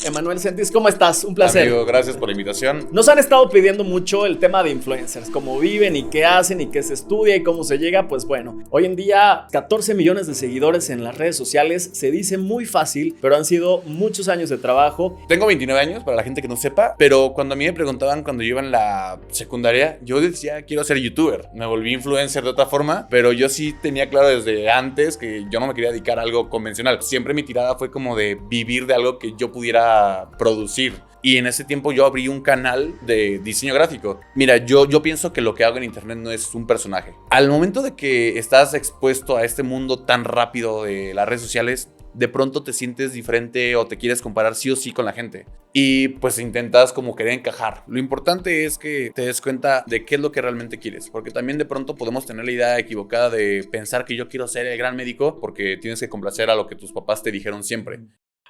Emanuel Sentis, ¿cómo estás? Un placer. Amigo, gracias por la invitación. Nos han estado pidiendo mucho el tema de influencers, cómo viven y qué hacen y qué se estudia y cómo se llega. Pues bueno, hoy en día 14 millones de seguidores en las redes sociales se dice muy fácil, pero han sido muchos años de trabajo. Tengo 29 años, para la gente que no sepa, pero cuando a mí me preguntaban cuando yo iba en la secundaria, yo decía, quiero ser youtuber. Me volví influencer de otra forma, pero yo sí tenía claro desde antes que yo no me quería dedicar a algo convencional. Siempre mi tirada fue como de vivir de algo que yo pudiera producir. Y en ese tiempo yo abrí un canal de diseño gráfico. Mira, yo pienso que lo que hago en internet no es un personaje. Al momento de que estás expuesto a este mundo tan rápido de las redes sociales, de pronto te sientes diferente o te quieres comparar sí o sí con la gente. Y pues intentas como querer encajar. Lo importante es que te des cuenta de qué es lo que realmente quieres. Porque también de pronto podemos tener la idea equivocada de pensar que yo quiero ser el gran médico porque tienes que complacer a lo que tus papás te dijeron siempre.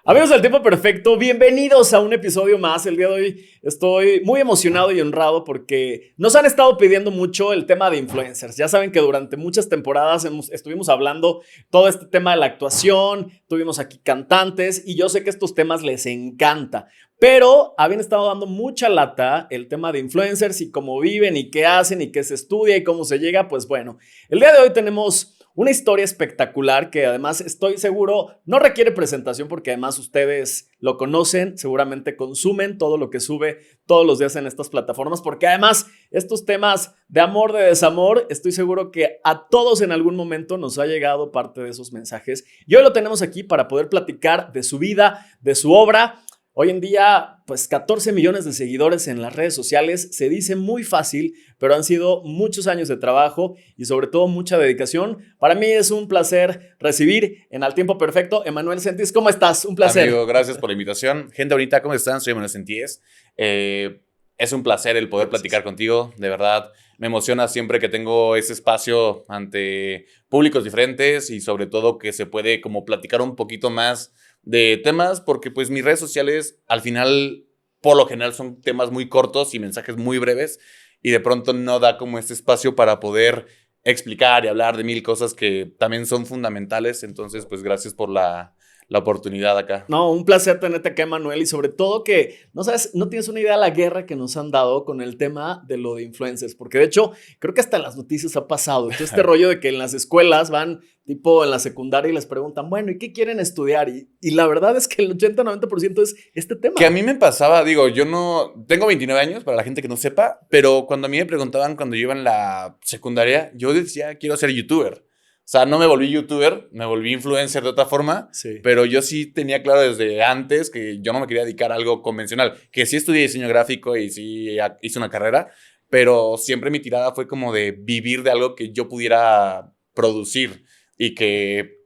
Amigos del Tiempo Perfecto, bienvenidos a un episodio más. El día de hoy estoy muy emocionado y honrado porque nos han estado pidiendo mucho el tema de influencers. Ya saben que durante muchas temporadas estuvimos hablando todo este tema de la actuación, tuvimos aquí cantantes y yo sé que estos temas les encanta. Pero habían estado dando mucha lata el tema de influencers y cómo viven y qué hacen y qué se estudia y cómo se llega. Pues bueno, el día de hoy tenemos una historia espectacular que además estoy seguro no requiere presentación porque además ustedes lo conocen, seguramente consumen todo lo que sube todos los días en estas plataformas porque además estos temas de amor, de desamor, estoy seguro que a todos en algún momento nos ha llegado parte de esos mensajes y hoy lo tenemos aquí para poder platicar de su vida, de su obra. Hoy en día, pues 14 millones de seguidores en las redes sociales se dice muy fácil, pero han sido muchos años de trabajo y sobre todo mucha dedicación. Para mí es un placer recibir en Al Tiempo Perfecto Emanuel Sentis. ¿Cómo estás? Un placer. Amigo, gracias por la invitación. Gente bonita, ¿cómo están? Soy Emanuel Sentis. Es un placer el poder platicar contigo, de verdad. Me emociona siempre que tengo ese espacio ante públicos diferentes y sobre todo que se puede como platicar un poquito más de temas, porque pues mis redes sociales al final, por lo general, son temas muy cortos y mensajes muy breves y de pronto no da como este espacio para poder explicar y hablar de mil cosas que también son fundamentales. Entonces, pues gracias por la oportunidad acá. No, un placer tenerte acá, Emanuel, y sobre todo que, no sabes, no tienes una idea de la guerra que nos han dado con el tema de lo de influencers, porque de hecho, creo que hasta en las noticias ha pasado, todo este rollo de que en las escuelas van, tipo en la secundaria y les preguntan, bueno, ¿y qué quieren estudiar? Y la verdad es que el 80-90% es este tema. Que a mí me pasaba, digo, yo no, tengo 29 años, para la gente que no sepa, pero cuando a mí me preguntaban cuando yo iba en la secundaria, yo decía, quiero ser youtuber. O sea, no me volví youtuber, me volví influencer de otra forma, Sí. Pero yo sí tenía claro desde antes que yo no me quería dedicar a algo convencional, que sí estudié diseño gráfico y sí hice una carrera, pero siempre mi tirada fue como de vivir de algo que yo pudiera producir y que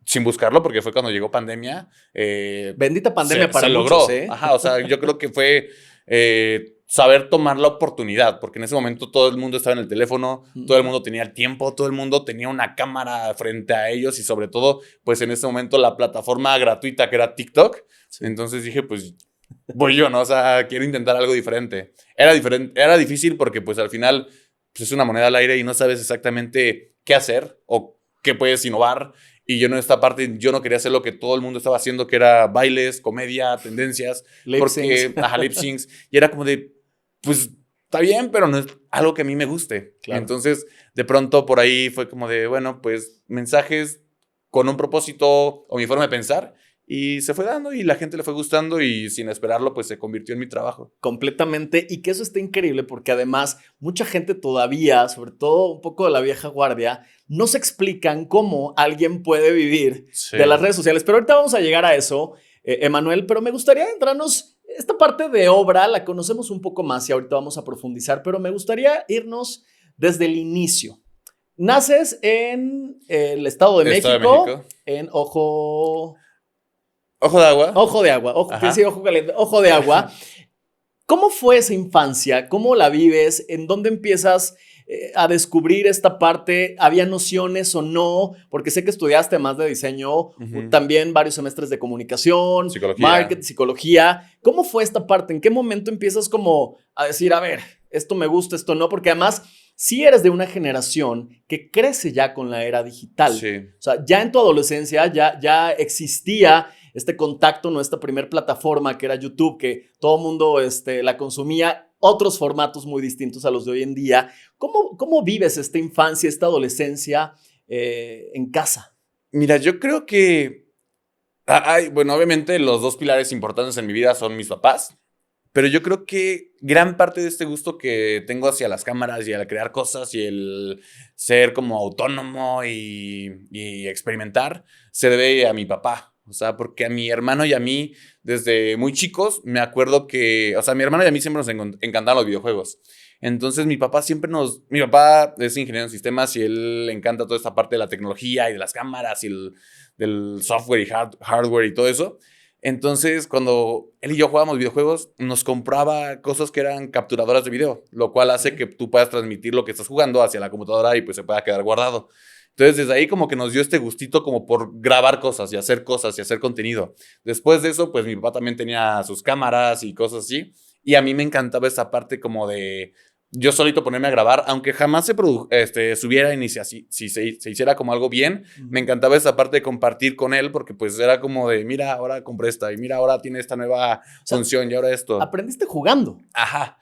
sin buscarlo, porque fue cuando llegó pandemia. Bendita pandemia para se muchos, logró. Ajá, o sea, yo creo que fue saber tomar la oportunidad, porque en ese momento todo el mundo estaba en el teléfono, todo el mundo tenía el tiempo, todo el mundo tenía una cámara frente a ellos y sobre todo, pues en ese momento la plataforma gratuita que era TikTok. Sí. Entonces dije, pues voy yo, ¿no? O sea, quiero intentar algo diferente. Era difícil porque pues al final pues, es una moneda al aire y no sabes exactamente qué hacer o qué puedes innovar. Y yo en esta parte, yo no quería hacer lo que todo el mundo estaba haciendo, que era bailes, comedia, tendencias. Porque, lip syncs. Y era como de, pues, está bien, pero no es algo que a mí me guste. Claro. Entonces, de pronto, por ahí fue como de, bueno, pues, mensajes con un propósito o mi forma de pensar. Y se fue dando y la gente le fue gustando y sin esperarlo, pues se convirtió en mi trabajo. Completamente. Y que eso está increíble porque además mucha gente todavía, sobre todo un poco de la vieja guardia, no se explican cómo alguien puede vivir de las redes sociales. Pero ahorita vamos a llegar a eso, Emanuel, pero me gustaría entrarnos, esta parte de obra la conocemos un poco más y ahorita vamos a profundizar, pero me gustaría irnos desde el inicio. Naces en el Estado de México, en Ojo de Agua. Ojo de Agua, sí, Ojo Caliente, Ojo de Agua. ¿Cómo fue esa infancia? ¿Cómo la vives? ¿En dónde empiezas a descubrir esta parte? ¿Había nociones o no? Porque sé que estudiaste más de diseño, también varios semestres de comunicación, marketing, psicología. ¿Cómo fue esta parte? ¿En qué momento empiezas como a decir, a ver, esto me gusta, esto no? Porque además sí eres de una generación que crece ya con la era digital. Sí. O sea, ya en tu adolescencia ya existía este contacto, ¿no? Esta primer plataforma que era YouTube, que todo mundo la consumía, otros formatos muy distintos a los de hoy en día. ¿Cómo vives esta infancia, esta adolescencia en casa? Mira, yo creo que, bueno, obviamente los dos pilares importantes en mi vida son mis papás, pero yo creo que gran parte de este gusto que tengo hacia las cámaras y al crear cosas y el ser como autónomo y experimentar se debe a mi papá. O sea, porque a mi hermano y a mí, desde muy chicos, me acuerdo que, o sea, a mi hermano y a mí siempre nos encantaban los videojuegos. Entonces mi papá mi papá es ingeniero en sistemas y él le encanta toda esta parte de la tecnología y de las cámaras y del software y hardware y todo eso. Entonces, cuando él y yo jugábamos videojuegos, nos compraba cosas que eran capturadoras de video, lo cual hace que tú puedas transmitir lo que estás jugando hacia la computadora y pues se pueda quedar guardado. Entonces, desde ahí como que nos dio este gustito como por grabar cosas y hacer contenido. Después de eso, pues mi papá también tenía sus cámaras y cosas así. Y a mí me encantaba esa parte como de yo solito ponerme a grabar, aunque jamás subiera y ni si se hiciera como algo bien, me encantaba esa parte de compartir con él, porque pues era como de, mira, ahora compré esta, y mira, ahora tiene esta nueva función, y ahora esto. Aprendiste jugando. Ajá.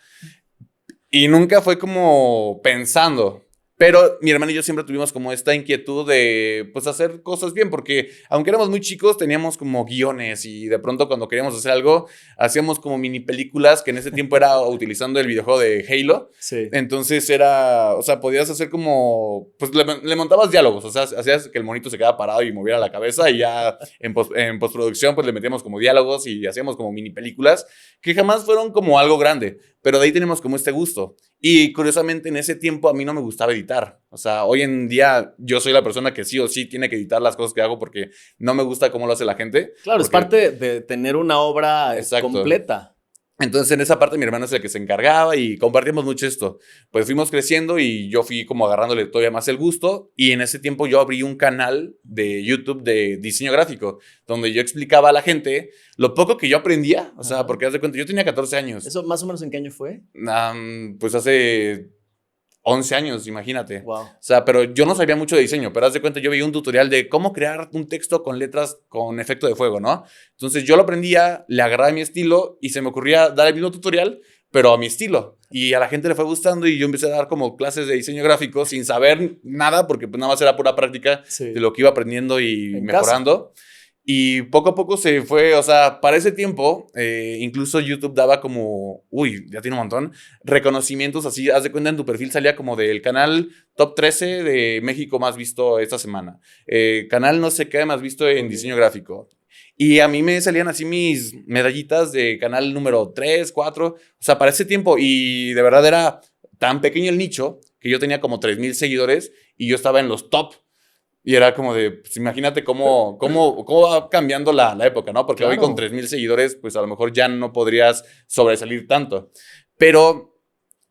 Y nunca fue como pensando. Pero mi hermano y yo siempre tuvimos como esta inquietud de, pues, hacer cosas bien, porque aunque éramos muy chicos, teníamos como guiones y de pronto cuando queríamos hacer algo, hacíamos como mini películas, que en ese tiempo era utilizando el videojuego de Halo. Sí. Entonces era, o sea, podías hacer como, pues, le montabas diálogos, o sea, hacías que el monito se quedara parado y moviera la cabeza y ya en postproducción, pues, le metíamos como diálogos y hacíamos como mini películas que jamás fueron como algo grande, pero de ahí tenemos como este gusto. Y curiosamente en ese tiempo a mí no me gustaba editar. O sea, hoy en día yo soy la persona que sí o sí tiene que editar las cosas que hago porque no me gusta cómo lo hace la gente. Claro, es parte de tener una obra completa. Entonces en esa parte mi hermano es el que se encargaba y compartíamos mucho esto. Pues fuimos creciendo y yo fui como agarrándole todavía más el gusto y en ese tiempo yo abrí un canal de YouTube de diseño gráfico donde yo explicaba a la gente lo poco que yo aprendía. O sea, porque haz de cuenta, yo tenía 14 años. ¿Eso más o menos en qué año fue? Pues hace 11 años, imagínate. Wow. O sea, pero yo no sabía mucho de diseño, pero haz de cuenta, yo veía un tutorial de cómo crear un texto con letras con efecto de fuego, ¿no? Entonces yo lo aprendía, le agarraba mi estilo y se me ocurría dar el mismo tutorial, pero a mi estilo. Y a la gente le fue gustando y yo empecé a dar como clases de diseño gráfico sin saber nada, porque pues nada más era pura práctica de lo que iba aprendiendo y mejorando. Y poco a poco se fue, o sea, para ese tiempo, incluso YouTube daba como, ya tiene un montón, reconocimientos así, haz de cuenta en tu perfil salía como del canal top 13 de México más visto esta semana, canal no sé qué más visto en diseño gráfico. Y a mí me salían así mis medallitas de canal número 3, 4, o sea, para ese tiempo, y de verdad era tan pequeño el nicho que yo tenía como 3,000 seguidores y yo estaba en los top. Y era como de, pues imagínate cómo va cambiando la época, ¿no? Porque hoy con 3,000 seguidores, pues a lo mejor ya no podrías sobresalir tanto. Pero,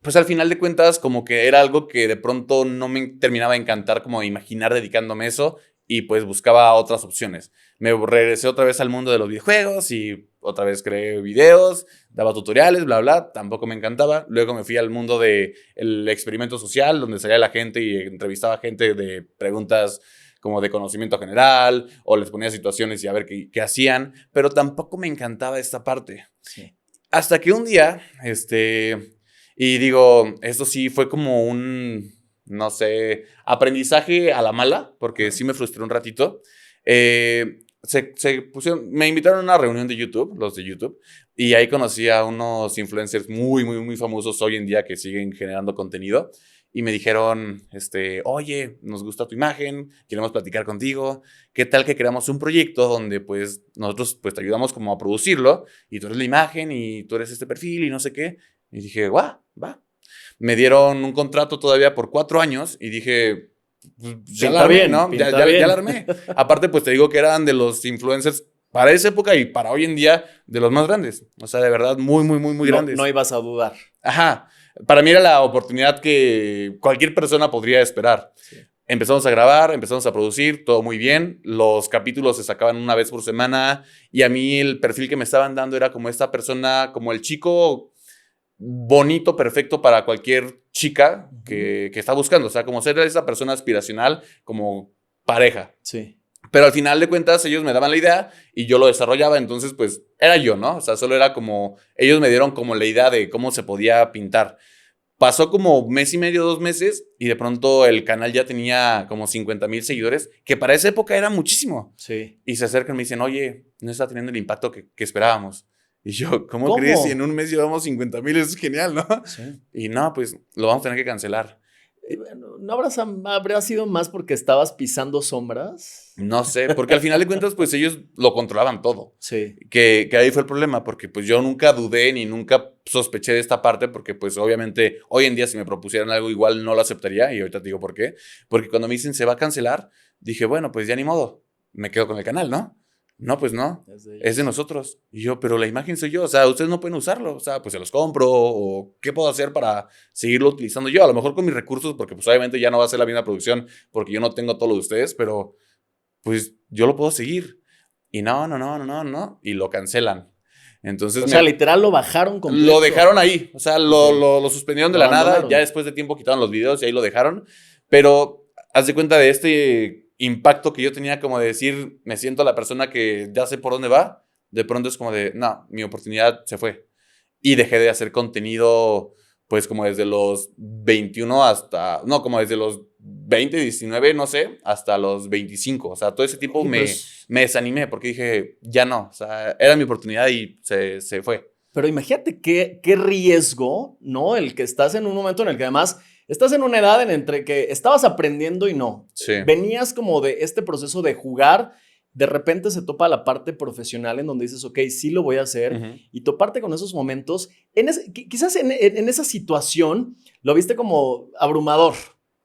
pues al final de cuentas, como que era algo que de pronto no me terminaba de encantar, como imaginar dedicándome a eso, y pues buscaba otras opciones. Me regresé otra vez al mundo de los videojuegos y otra vez creé videos, daba tutoriales, bla, bla, tampoco me encantaba. Luego me fui al mundo del experimento social, donde salía la gente y entrevistaba gente de preguntas como de conocimiento general, o les ponía situaciones y a ver qué hacían, pero tampoco me encantaba esta parte. Sí. Hasta que un día, y digo, esto sí fue como un, no sé, aprendizaje a la mala, porque sí me frustré un ratito. Me invitaron a una reunión de YouTube, los de YouTube, y ahí conocí a unos influencers muy, muy, muy famosos hoy en día que siguen generando contenido. Y me dijeron, oye, nos gusta tu imagen, queremos platicar contigo. ¿Qué tal que creamos un proyecto donde pues nosotros pues te ayudamos como a producirlo y tú eres la imagen y tú eres este perfil y no sé qué? Y dije, va. Me dieron un contrato todavía por 4 años y dije, pues, ya la armé, ¿no? Ya la armé. Aparte, pues te digo que eran de los influencers para esa época y para hoy en día de los más grandes. O sea, de verdad, muy, muy, muy, muy grandes. No ibas a dudar. Ajá. Para mí era la oportunidad que cualquier persona podría esperar. Sí. Empezamos a grabar, empezamos a producir, todo muy bien. Los capítulos se sacaban una vez por semana y a mí el perfil que me estaban dando era como esta persona, como el chico bonito, perfecto para cualquier chica que está buscando. O sea, como ser esa persona aspiracional como pareja. Sí. Pero al final de cuentas ellos me daban la idea y yo lo desarrollaba, entonces pues era yo, ¿no? O sea, solo era como, ellos me dieron como la idea de cómo se podía pintar. Pasó como mes y medio, 2 meses y de pronto el canal ya tenía como 50,000 seguidores, que para esa época era muchísimo. Sí. Y se acercan y me dicen, oye, no está teniendo el impacto que esperábamos. Y yo, ¿cómo crees? ¿Cómo? Si en un mes llevamos 50,000, eso es genial, ¿no? Sí. Y no, pues lo vamos a tener que cancelar. Bueno, ¿no habría sido más porque estabas pisando sombras? No sé, porque al final de cuentas, pues ellos lo controlaban todo. Sí. Que ahí fue el problema, porque pues yo nunca dudé ni nunca sospeché de esta parte, porque pues obviamente hoy en día si me propusieran algo igual no lo aceptaría, y ahorita te digo por qué. Porque cuando me dicen se va a cancelar, dije, bueno, pues ya ni modo, me quedo con el canal, ¿no? No, pues no, es de nosotros. Y yo, pero la imagen soy yo, o sea, ustedes no pueden usarlo, o sea, pues se los compro, o qué puedo hacer para seguirlo utilizando yo, a lo mejor con mis recursos, porque pues obviamente ya no va a ser la misma producción, porque yo no tengo todo lo de ustedes, pero pues yo lo puedo seguir. Y no, y lo cancelan. Entonces O sea, literal lo bajaron completo. lo dejaron ahí, o sea, lo suspendieron de Lo la nada, abandonaron. ya después de tiempo quitaron los videos y ahí lo dejaron, pero haz de cuenta de este impacto que yo tenía como de decir, me siento la persona que ya sé por dónde va, de pronto es como de, no, mi oportunidad se fue. Y dejé de hacer contenido, pues como desde los 21 hasta, no, como desde los 20, 19, no sé, hasta los 25. O sea, todo ese tiempo Oye, me desanimé porque dije, ya no, o sea, era mi oportunidad y se fue. pero imagínate qué riesgo, ¿no? El que estás en un momento en el que además estás en una edad en entre que estabas aprendiendo y no. Sí. Venías como de este proceso de jugar, de repente se topa la parte profesional en donde dices, ok, sí lo voy a hacer, Uh-huh. y toparte con esos momentos, quizás en esa situación lo viste como abrumador,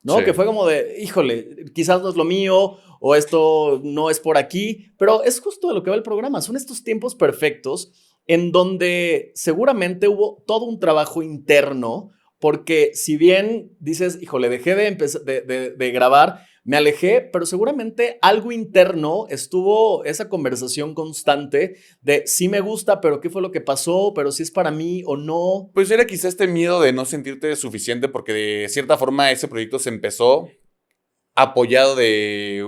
¿no? Sí. Que fue como de, híjole, quizás no es lo mío, o esto no es por aquí, pero es justo de lo que va el programa, son estos tiempos perfectos en donde seguramente hubo todo un trabajo interno, porque si bien dices, híjole, dejé de grabar, me alejé, pero seguramente algo interno estuvo esa conversación constante de sí me gusta, pero qué fue lo que pasó, pero si es para mí o no. Pues era quizá este miedo de no sentirte suficiente porque de cierta forma ese proyecto se empezó apoyado de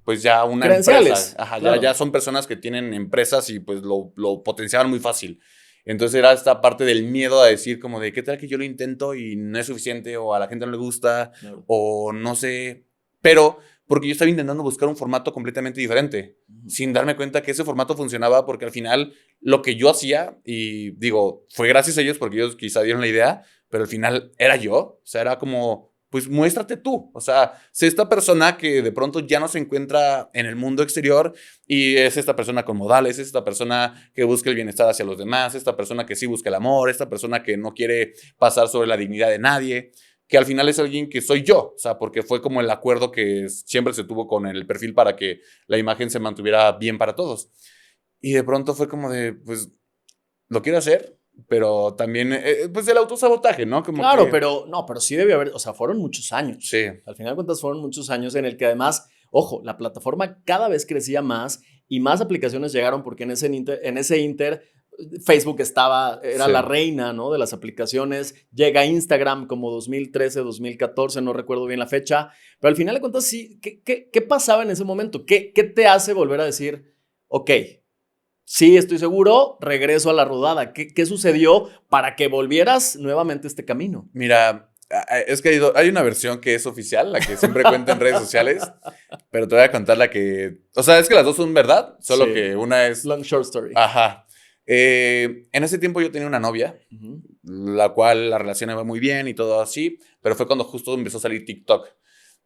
pues ya una Credenciales, empresa. Ajá, claro. ya son personas que tienen empresas y pues lo potenciaban muy fácil. Entonces era esta parte del miedo a decir como de qué tal que yo lo intento y no es suficiente o a la gente no le gusta Claro. o no sé. Pero porque yo estaba intentando buscar un formato completamente diferente, sin darme cuenta que ese formato funcionaba porque al final lo que yo hacía, y digo, fue gracias a ellos porque ellos quizá dieron la idea, pero al final era yo, o sea, era como, pues muéstrate tú, o sea, sé esta persona que de pronto ya no se encuentra en el mundo exterior y es esta persona con modales, es esta persona que busca el bienestar hacia los demás, esta persona que sí busca el amor, esta persona que no quiere pasar sobre la dignidad de nadie, que al final es alguien que soy yo, o sea, porque fue como el acuerdo que siempre se tuvo con el perfil para que la imagen se mantuviera bien para todos. Y de pronto fue como de, pues, lo quiero hacer, pero también, pues, el autosabotaje, ¿no? Como Claro, que, pero sí debió haber, o sea, fueron muchos años. sí. Al final de cuentas fueron muchos años en el que además, ojo, la plataforma cada vez crecía más y más aplicaciones llegaron porque en ese inter Facebook era Sí. la reina, ¿no? De las aplicaciones. Llega Instagram como 2013, 2014, no recuerdo bien la fecha, pero al final de cuentas sí, ¿qué pasaba en ese momento? ¿Qué te hace volver a decir, ok, sí, estoy seguro, regreso a la rodada? ¿Qué sucedió para que volvieras nuevamente a este camino? Mira, es que hay una versión que es oficial, la que siempre cuento en redes sociales, pero te voy a contar la que, o sea, es que las dos son verdad, solo Sí. que una es, Long short story. ajá. En ese tiempo yo tenía una novia, Uh-huh. la cual la relación iba muy bien y todo así, pero fue cuando justo empezó a salir TikTok.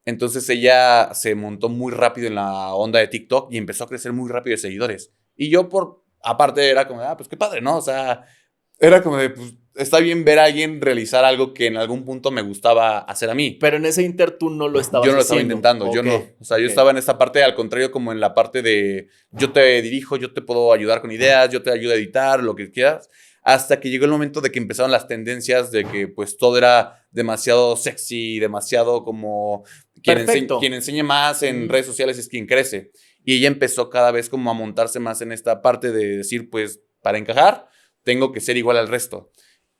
Entonces ella se montó muy rápido en la onda de TikTok y empezó a crecer muy rápido de seguidores. Y yo aparte era como, pues qué padre, ¿no? O sea, era como de, pues está bien ver a alguien realizar algo que en algún punto me gustaba hacer a mí. Pero en ese inter tú no lo estabas Yo no lo estaba haciendo. intentando, yo Ok, no. O sea, yo ok. estaba en esta parte, al contrario, como en la parte de yo te dirijo, yo te puedo ayudar con ideas, yo te ayudo a editar, lo que quieras. Hasta que llegó el momento de que empezaron las tendencias de que pues todo era demasiado sexy, demasiado como Perfecto. quien enseña más en redes sociales es quien crece. Y ella empezó cada vez como a montarse más en esta parte de decir, pues para encajar tengo que ser igual al resto.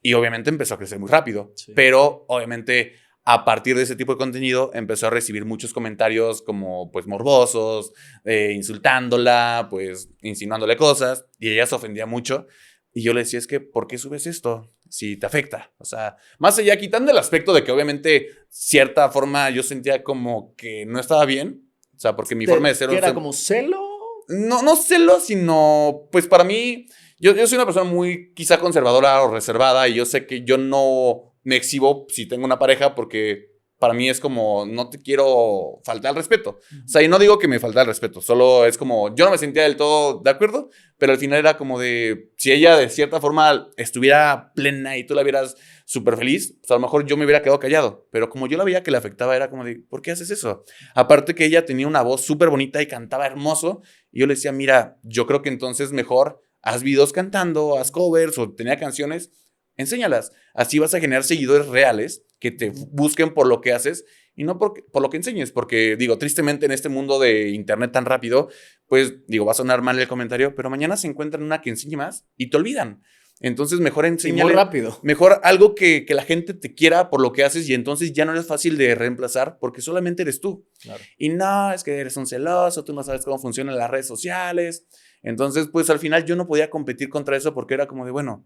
Y obviamente empezó a crecer muy rápido, Sí. pero obviamente a partir de ese tipo de contenido empezó a recibir muchos comentarios como pues morbosos, insultándola, pues insinuándole cosas, y ella se ofendía mucho. Y yo le decía, es que, ¿por qué subes esto? Si te afecta. O sea, más allá, quitando el aspecto de que obviamente cierta forma yo sentía como que no estaba bien. O sea, porque mi forma de ser... ¿Qué era como celo? No celos, sino, pues para mí, yo soy una persona muy quizá conservadora o reservada y yo sé que yo no me exhibo si tengo una pareja porque para mí es como, no te quiero faltar al respeto. O sea, y no digo que me falta el respeto, solo es como, yo no me sentía del todo de acuerdo, pero al final era como de, si ella de cierta forma estuviera plena y tú la vieras súper feliz, pues a lo mejor yo me hubiera quedado callado, pero como yo la veía que le afectaba, era como de, ¿por qué haces eso? Aparte que ella tenía una voz súper bonita y cantaba hermoso, y yo le decía, mira, yo creo que entonces mejor haz videos cantando, haz covers o tenía canciones, enséñalas. Así vas a generar seguidores reales que te busquen por lo que haces y no por lo que enseñes. Porque, digo, tristemente en este mundo de internet tan rápido, pues, digo, va a sonar mal el comentario, pero mañana se encuentran una que enseñe más y te olvidan. Entonces, mejor enséñale. Muy rápido. Mejor algo que la gente te quiera por lo que haces y entonces ya no es fácil de reemplazar porque solamente eres tú. Claro. Y no, es que eres un celoso, tú no sabes cómo funcionan las redes sociales. Entonces, pues al final yo no podía competir contra eso porque era como de, bueno,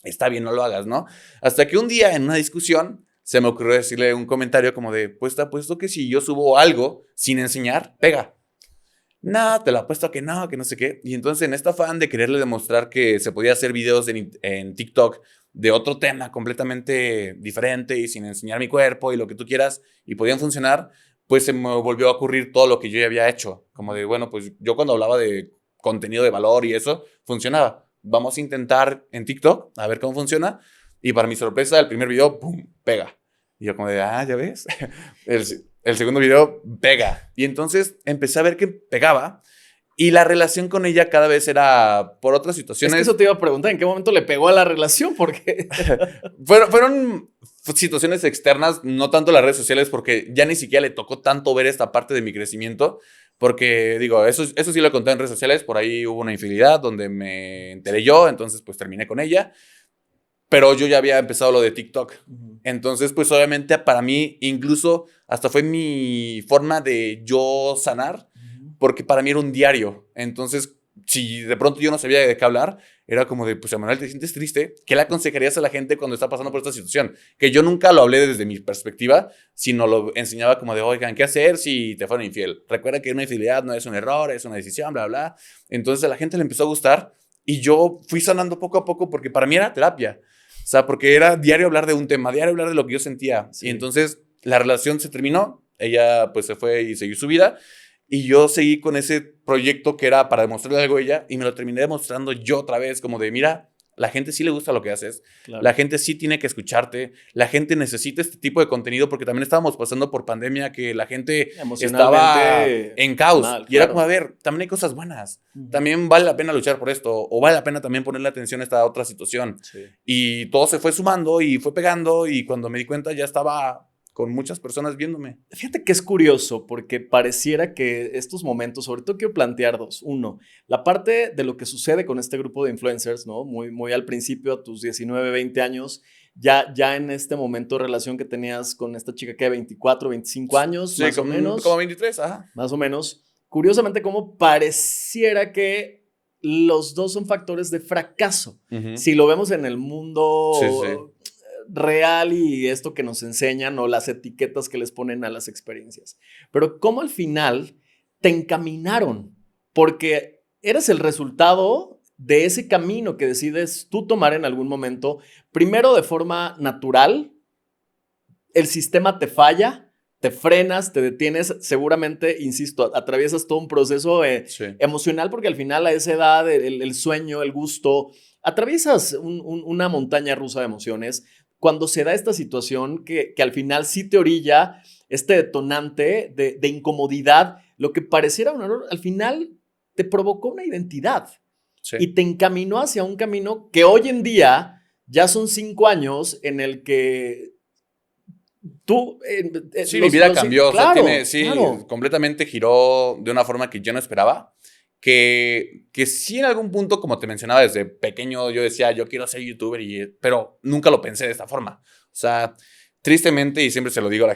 está bien, no lo hagas, ¿no? Hasta que un día en una discusión se me ocurrió decirle un comentario como de, pues te apuesto que si yo subo algo sin enseñar, pega. No, te lo apuesto que no sé qué. Y entonces en esta afán de quererle demostrar que se podía hacer videos en TikTok de otro tema completamente diferente y sin enseñar mi cuerpo y lo que tú quieras y podían funcionar, pues se me volvió a ocurrir todo lo que yo ya había hecho. Como de, bueno, pues yo cuando hablaba de contenido de valor y eso, funcionaba. Vamos a intentar en TikTok a ver cómo funciona. Y para mi sorpresa, el primer video, ¡pum!, pega. Y yo como de, ya ves. El segundo video pega. Y entonces empecé a ver que pegaba. Y la relación con ella cada vez era por otras situaciones. Es que eso te iba a preguntar, ¿en qué momento le pegó a la relación? Porque fueron situaciones externas, no tanto las redes sociales, porque ya ni siquiera le tocó tanto ver esta parte de mi crecimiento. Porque, digo, eso sí lo conté en redes sociales. Por ahí hubo una infidelidad donde me enteré yo. Entonces, pues terminé con ella. Pero yo ya había empezado lo de TikTok. Entonces, pues obviamente para mí, incluso hasta fue mi forma de yo sanar, porque para mí era un diario. Entonces, si de pronto yo no sabía de qué hablar, era como de, pues, Emanuel, ¿te sientes triste? ¿Qué le aconsejarías a la gente cuando está pasando por esta situación? Que yo nunca lo hablé desde mi perspectiva, sino lo enseñaba como de, oigan, ¿qué hacer si te fueron infiel? Recuerda que una infidelidad no es un error, es una decisión, bla, bla. Entonces a la gente le empezó a gustar y yo fui sanando poco a poco porque para mí era terapia. O sea, porque era diario hablar de un tema, diario hablar de lo que yo sentía. Sí. Y entonces la relación se terminó, ella pues se fue y siguió su vida. Y yo seguí con ese proyecto que era para demostrarle algo a ella y me lo terminé demostrando yo otra vez, como de, mira, la gente sí le gusta lo que haces, claro. La gente sí tiene que escucharte, la gente necesita este tipo de contenido porque también estábamos pasando por pandemia que la gente estaba en caos. Mal, y era como, a ver, también hay cosas buenas, también vale la pena luchar por esto o vale la pena también ponerle atención a esta otra situación. Sí. Y todo se fue sumando y fue pegando y cuando me di cuenta ya estaba con muchas personas viéndome. Fíjate que es curioso porque pareciera que estos momentos, sobre todo quiero plantear dos. Uno, la parte de lo que sucede con este grupo de influencers, ¿no? Muy al principio, a tus 19, 20 años, ya en este momento de relación que tenías con esta chica que 24, 25 años, sí, más o menos. Como 23, ajá. Más o menos. Curiosamente, como pareciera que los dos son factores de fracaso. Si lo vemos en el mundo... Sí. Real y esto que nos enseñan o las etiquetas que les ponen a las experiencias. Pero cómo al final te encaminaron, porque eres el resultado de ese camino que decides tú tomar en algún momento, primero de forma natural, el sistema te falla, te frenas, te detienes, seguramente, insisto, atraviesas todo un proceso emocional porque al final a esa edad el sueño, el gusto, atraviesas una montaña rusa de emociones. Cuando se da esta situación que al final sí te orilla este detonante de incomodidad, lo que pareciera un error, al final te provocó una identidad y te encaminó hacia un camino que hoy en día ya son 5 años en el que tú... sí, mi vida cambió, claro, o sea, claro. Completamente giró de una forma que yo no esperaba. Que sí en algún punto, como te mencionaba desde pequeño, yo decía, yo quiero ser youtuber, pero nunca lo pensé de esta forma. O sea, tristemente, y siempre se lo digo a la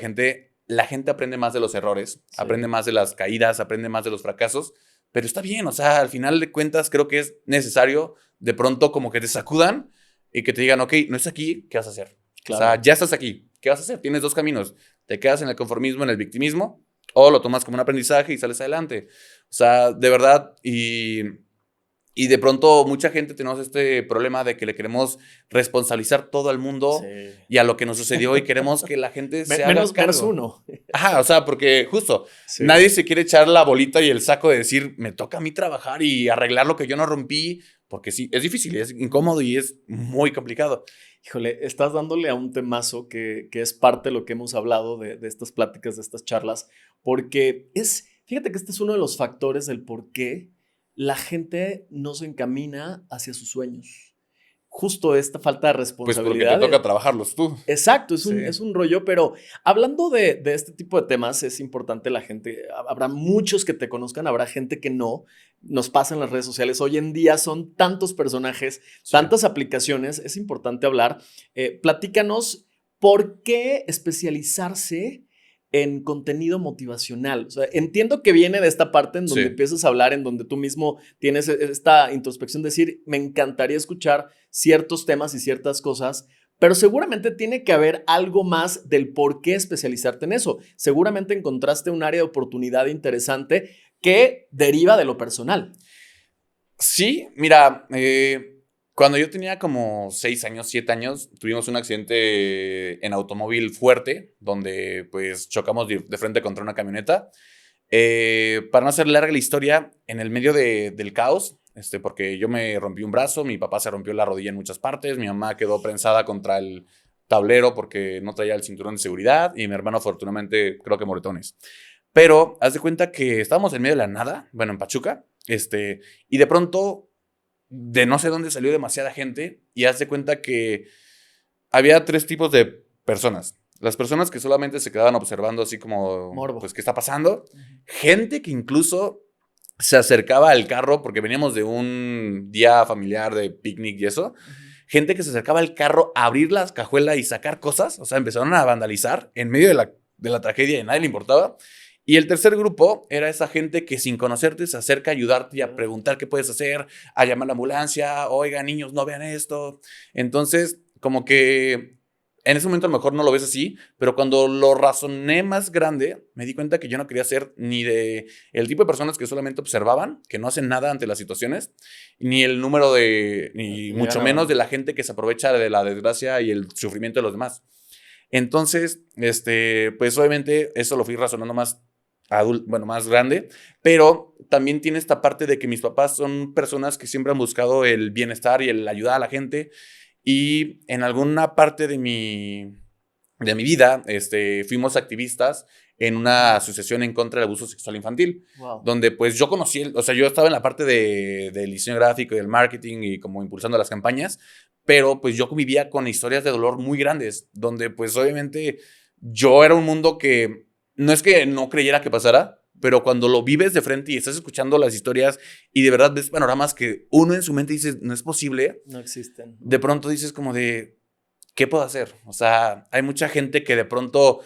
gente aprende más de los errores, sí, aprende más de las caídas, aprende más de los fracasos, pero está bien, o sea, al final de cuentas creo que es necesario de pronto como que te sacudan y que te digan, ok, no es aquí, ¿qué vas a hacer? Claro. O sea, ya estás aquí, ¿qué vas a hacer? Tienes dos caminos, te quedas en el conformismo, en el victimismo, o lo tomas como un aprendizaje y sales adelante. O sea, de verdad, y de pronto mucha gente tenemos este problema de que le queremos responsabilizar todo al mundo, sí, y a lo que nos sucedió y queremos que la gente se haga cargo. Menos uno. Ajá, o sea, porque justo, sí, nadie se quiere echar la bolita y el saco de decir, me toca a mí trabajar y arreglar lo que yo no rompí, porque sí, es difícil, es incómodo y es muy complicado. Híjole, estás dándole a un temazo que es parte de lo que hemos hablado de estas pláticas, de estas charlas, porque fíjate que este es uno de los factores del por qué la gente no se encamina hacia sus sueños. Justo esta falta de responsabilidad. Pues porque te toca trabajarlos tú. Exacto, sí, es un rollo, pero hablando de este tipo de temas, es importante la gente, habrá muchos que te conozcan, habrá gente que no, nos pasa en las redes sociales. Hoy en día son tantos personajes, sí, tantas aplicaciones, es importante hablar. Platícanos, ¿por qué especializarse en contenido motivacional? O sea, entiendo que viene de esta parte en donde sí, empiezas a hablar, en donde tú mismo tienes esta introspección, de decir, me encantaría escuchar ciertos temas y ciertas cosas, pero seguramente tiene que haber algo más del por qué especializarte en eso. Seguramente encontraste un área de oportunidad interesante que deriva de lo personal. Sí, mira, cuando yo tenía como 6 años, 7 años, tuvimos un accidente en automóvil fuerte, donde pues chocamos de frente contra una camioneta. Para no hacer larga la historia, en el medio del caos, porque yo me rompí un brazo, mi papá se rompió la rodilla en muchas partes, mi mamá quedó prensada contra el tablero porque no traía el cinturón de seguridad y mi hermano afortunadamente creo que moretones. Pero haz de cuenta que estábamos en medio de la nada, bueno, en Pachuca, y de pronto de no sé dónde salió demasiada gente y haz de cuenta que había 3 tipos de personas. Las personas que solamente se quedaban observando así como, morbo, pues, ¿qué está pasando? Gente que incluso se acercaba al carro porque veníamos de un día familiar de picnic y eso. Gente que se acercaba al carro a abrir las cajuelas y sacar cosas. O sea, empezaron a vandalizar en medio de la tragedia y a nadie le importaba. Y el tercer grupo era esa gente que sin conocerte se acerca a ayudarte y a preguntar qué puedes hacer, a llamar a la ambulancia, oiga, niños, no vean esto. Entonces, como que en ese momento a lo mejor no lo ves así, pero cuando lo razoné más grande, me di cuenta que yo no quería ser ni de el tipo de personas que solamente observaban, que no hacen nada ante las situaciones, ni el número ni mucho menos de la gente que se aprovecha de la desgracia y el sufrimiento de los demás. Entonces, pues obviamente eso lo fui razonando más más grande, pero también tiene esta parte de que mis papás son personas que siempre han buscado el bienestar y el ayudar a la gente, y en alguna parte de mi vida, fuimos activistas en una asociación en contra del abuso sexual infantil, wow, donde pues yo conocí, o sea, yo estaba en la parte del diseño gráfico y del marketing y como impulsando las campañas, pero pues yo convivía con historias de dolor muy grandes, donde pues obviamente yo era un mundo que no es que no creyera que pasara, pero cuando lo vives de frente y estás escuchando las historias y de verdad ves panoramas que uno en su mente dice, no es posible. No existen. De pronto dices como de, ¿qué puedo hacer? O sea, hay mucha gente que de pronto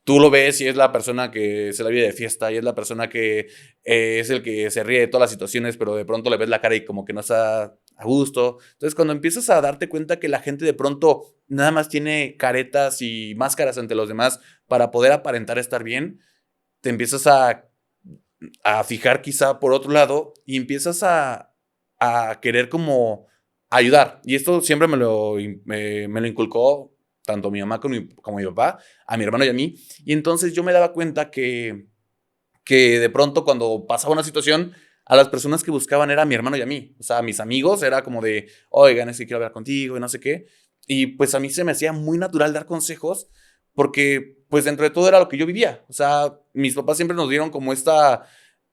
tú lo ves y es la persona que se la vive de fiesta y es la persona que es el que se ríe de todas las situaciones, pero de pronto le ves la cara y como que no está a gusto. Entonces, cuando empiezas a darte cuenta que la gente de pronto nada más tiene caretas y máscaras ante los demás para poder aparentar estar bien, te empiezas a fijar quizá por otro lado y empiezas a querer como ayudar. Y esto siempre me lo inculcó tanto mi mamá como mi papá, a mi hermano y a mí. Y entonces yo me daba cuenta que de pronto cuando pasaba una situación, a las personas que buscaban era a mi hermano y a mí. O sea, a mis amigos era como de, oigan, es que quiero hablar contigo y no sé qué. Y pues a mí se me hacía muy natural dar consejos porque pues dentro de todo era lo que yo vivía. O sea, mis papás siempre nos dieron como estas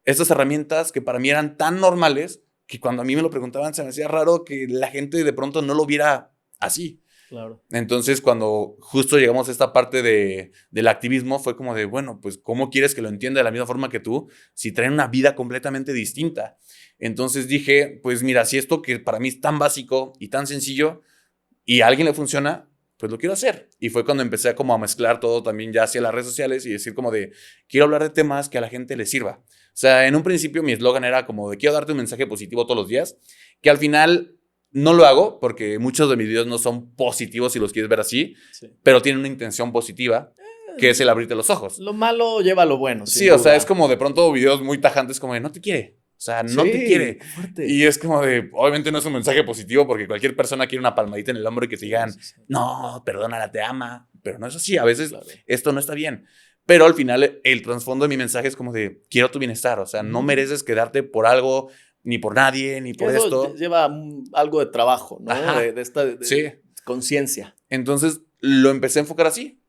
herramientas que para mí eran tan normales que cuando a mí me lo preguntaban se me hacía raro que la gente de pronto no lo viera así. Claro. Entonces, cuando justo llegamos a esta parte del activismo, fue como de, bueno, pues, ¿cómo quieres que lo entienda de la misma forma que tú si traen una vida completamente distinta? Entonces dije, pues mira, si esto que para mí es tan básico y tan sencillo y a alguien le funciona, pues lo quiero hacer. Y fue cuando empecé a como a mezclar todo también ya hacia las redes sociales y decir como de, quiero hablar de temas que a la gente le sirva. O sea, en un principio mi eslogan era como de, quiero darte un mensaje positivo todos los días, que al final no lo hago porque muchos de mis videos no son positivos si los quieres ver así, sí, pero tienen una intención positiva, que es el abrirte los ojos. Lo malo lleva lo bueno. Sí, o sea, es como de pronto videos muy tajantes como de, no te quiere. O sea, no sí, te quiere. Fuerte. Y es como de, obviamente no es un mensaje positivo porque cualquier persona quiere una palmadita en el hombro y que te digan, no, perdónala, te ama. Pero no es así. A veces esto no está bien. Pero al final el trasfondo de mi mensaje es como de, quiero tu bienestar. O sea, no mereces quedarte por algo, ni por nadie, ni por esto. Lleva algo de trabajo, ¿no? De esta sí, conciencia. Entonces lo empecé a enfocar así.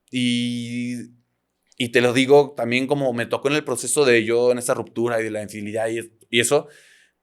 Y te lo digo también como me tocó en el proceso de yo en esa ruptura y de la infidelidad y eso,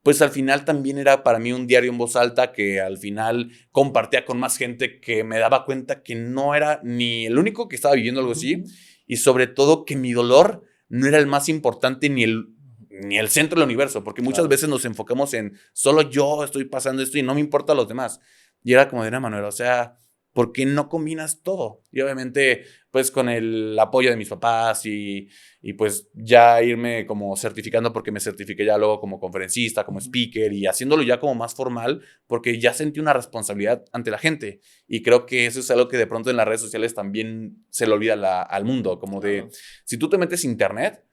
pues al final también era para mí un diario en voz alta que al final compartía con más gente que me daba cuenta que no era ni el único que estaba viviendo algo así y sobre todo que mi dolor no era el más importante ni el centro del universo, porque muchas veces nos enfocamos en solo yo estoy pasando esto y no me importa a los demás. Y era como de una manera, o sea, ¿por qué no combinas todo? Y obviamente, pues con el apoyo de mis papás y pues ya irme como certificando, porque me certifiqué ya luego como conferencista, como speaker y haciéndolo ya como más formal, porque ya sentí una responsabilidad ante la gente. Y creo que eso es algo que de pronto en las redes sociales también se le olvida al mundo, como de, si tú te metes a internet,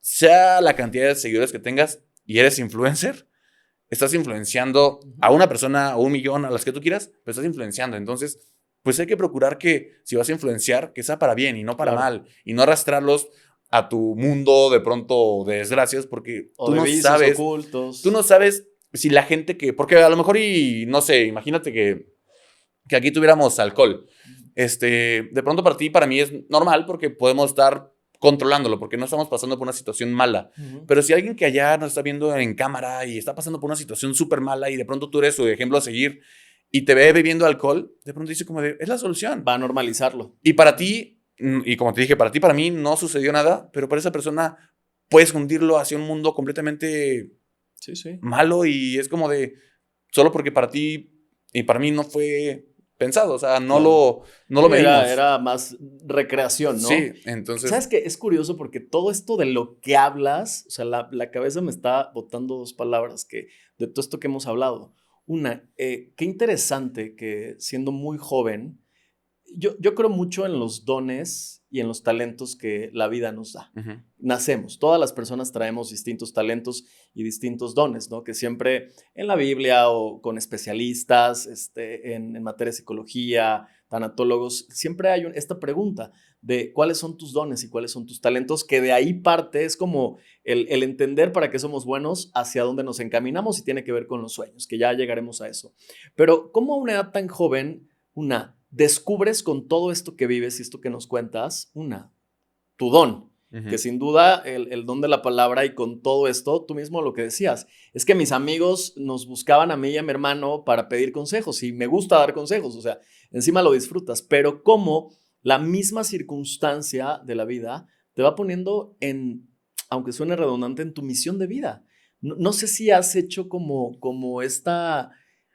sea la cantidad de seguidores que tengas y eres influencer, estás influenciando a una persona o 1 millón, a las que tú quieras, pero estás influenciando. Entonces, pues hay que procurar que si vas a influenciar, que sea para bien y no para mal. Y no arrastrarlos a tu mundo de pronto de desgracias, porque tú no sabes. Ocultos. Tú no sabes si la gente que. Porque a lo mejor, y no sé, imagínate que aquí tuviéramos alcohol. De pronto para ti, para mí es normal porque podemos estar controlándolo, porque no estamos pasando por una situación mala. Pero si alguien que allá nos está viendo en cámara y está pasando por una situación súper mala y de pronto tú eres su ejemplo a seguir y te ve bebiendo alcohol, de pronto dice como de, es la solución. Va a normalizarlo. Y para ti, y como te dije, para ti, para mí no sucedió nada, pero para esa persona puedes hundirlo hacia un mundo completamente malo y es como de, solo porque para ti y para mí no fue pensado, o sea, no lo medimos. Era más recreación, ¿no? Sí, entonces... ¿Sabes qué? Es curioso porque todo esto de lo que hablas, o sea, la cabeza me está botando 2 palabras de todo esto que hemos hablado. Una, qué interesante que siendo muy joven, yo creo mucho en los dones y en los talentos que la vida nos da. Nacemos, todas las personas traemos distintos talentos y distintos dones, ¿no? Que siempre en la Biblia o con especialistas en materia de psicología, tanatólogos, siempre hay esta pregunta de cuáles son tus dones y cuáles son tus talentos, que de ahí parte, es como el entender para qué somos buenos, hacia dónde nos encaminamos y tiene que ver con los sueños, que ya llegaremos a eso. Pero ¿cómo a una edad tan joven, descubres con todo esto que vives y esto que nos cuentas, tu don, que sin duda el don de la palabra y con todo esto, tú mismo lo que decías, es que mis amigos nos buscaban a mí y a mi hermano para pedir consejos y me gusta dar consejos, o sea, encima lo disfrutas, pero cómo la misma circunstancia de la vida te va poniendo aunque suene redundante, en tu misión de vida. No sé si has hecho como esta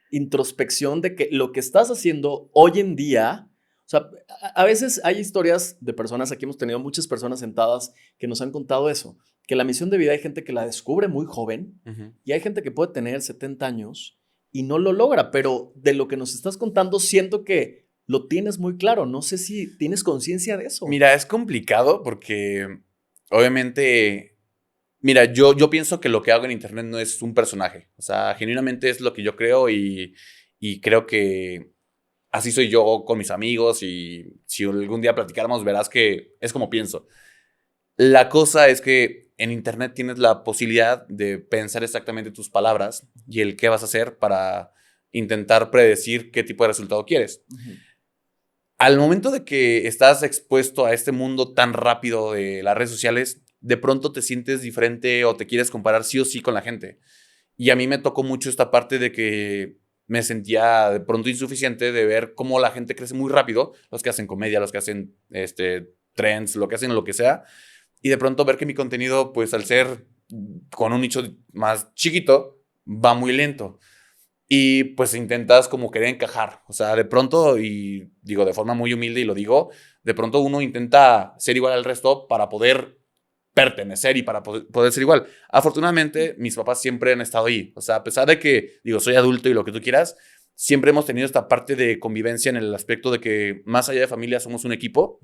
introspección de que lo que estás haciendo hoy en día, o sea, a veces hay historias de personas, aquí hemos tenido muchas personas sentadas que nos han contado eso, que la misión de vida hay gente que la descubre muy joven y hay gente que puede tener 70 años y no lo logra, pero de lo que nos estás contando siento que lo tienes muy claro, no sé si tienes conciencia de eso. Mira, es complicado porque obviamente... Mira, yo pienso que lo que hago en internet no es un personaje. O sea, genuinamente es lo que yo creo y creo que así soy yo con mis amigos y si algún día platicáramos verás que es como pienso. La cosa es que en internet tienes la posibilidad de pensar exactamente tus palabras y el qué vas a hacer para intentar predecir qué tipo de resultado quieres. Al momento de que estás expuesto a este mundo tan rápido de las redes sociales, de pronto te sientes diferente o te quieres comparar sí o sí con la gente. Y a mí me tocó mucho esta parte de que me sentía de pronto insuficiente de ver cómo la gente crece muy rápido, los que hacen comedia, los que hacen trends, lo que hacen lo que sea, y de pronto ver que mi contenido, pues al ser con un nicho más chiquito, va muy lento. y pues intentas como querer encajar. O sea, de pronto, y digo de forma muy humilde y lo digo, de pronto uno intenta ser igual al resto para poder pertenecer y para poder ser igual. Afortunadamente, mis papás siempre han estado ahí. O sea, a pesar de que, digo, soy adulto y lo que tú quieras, siempre hemos tenido esta parte de convivencia en el aspecto de que más allá de familia somos un equipo.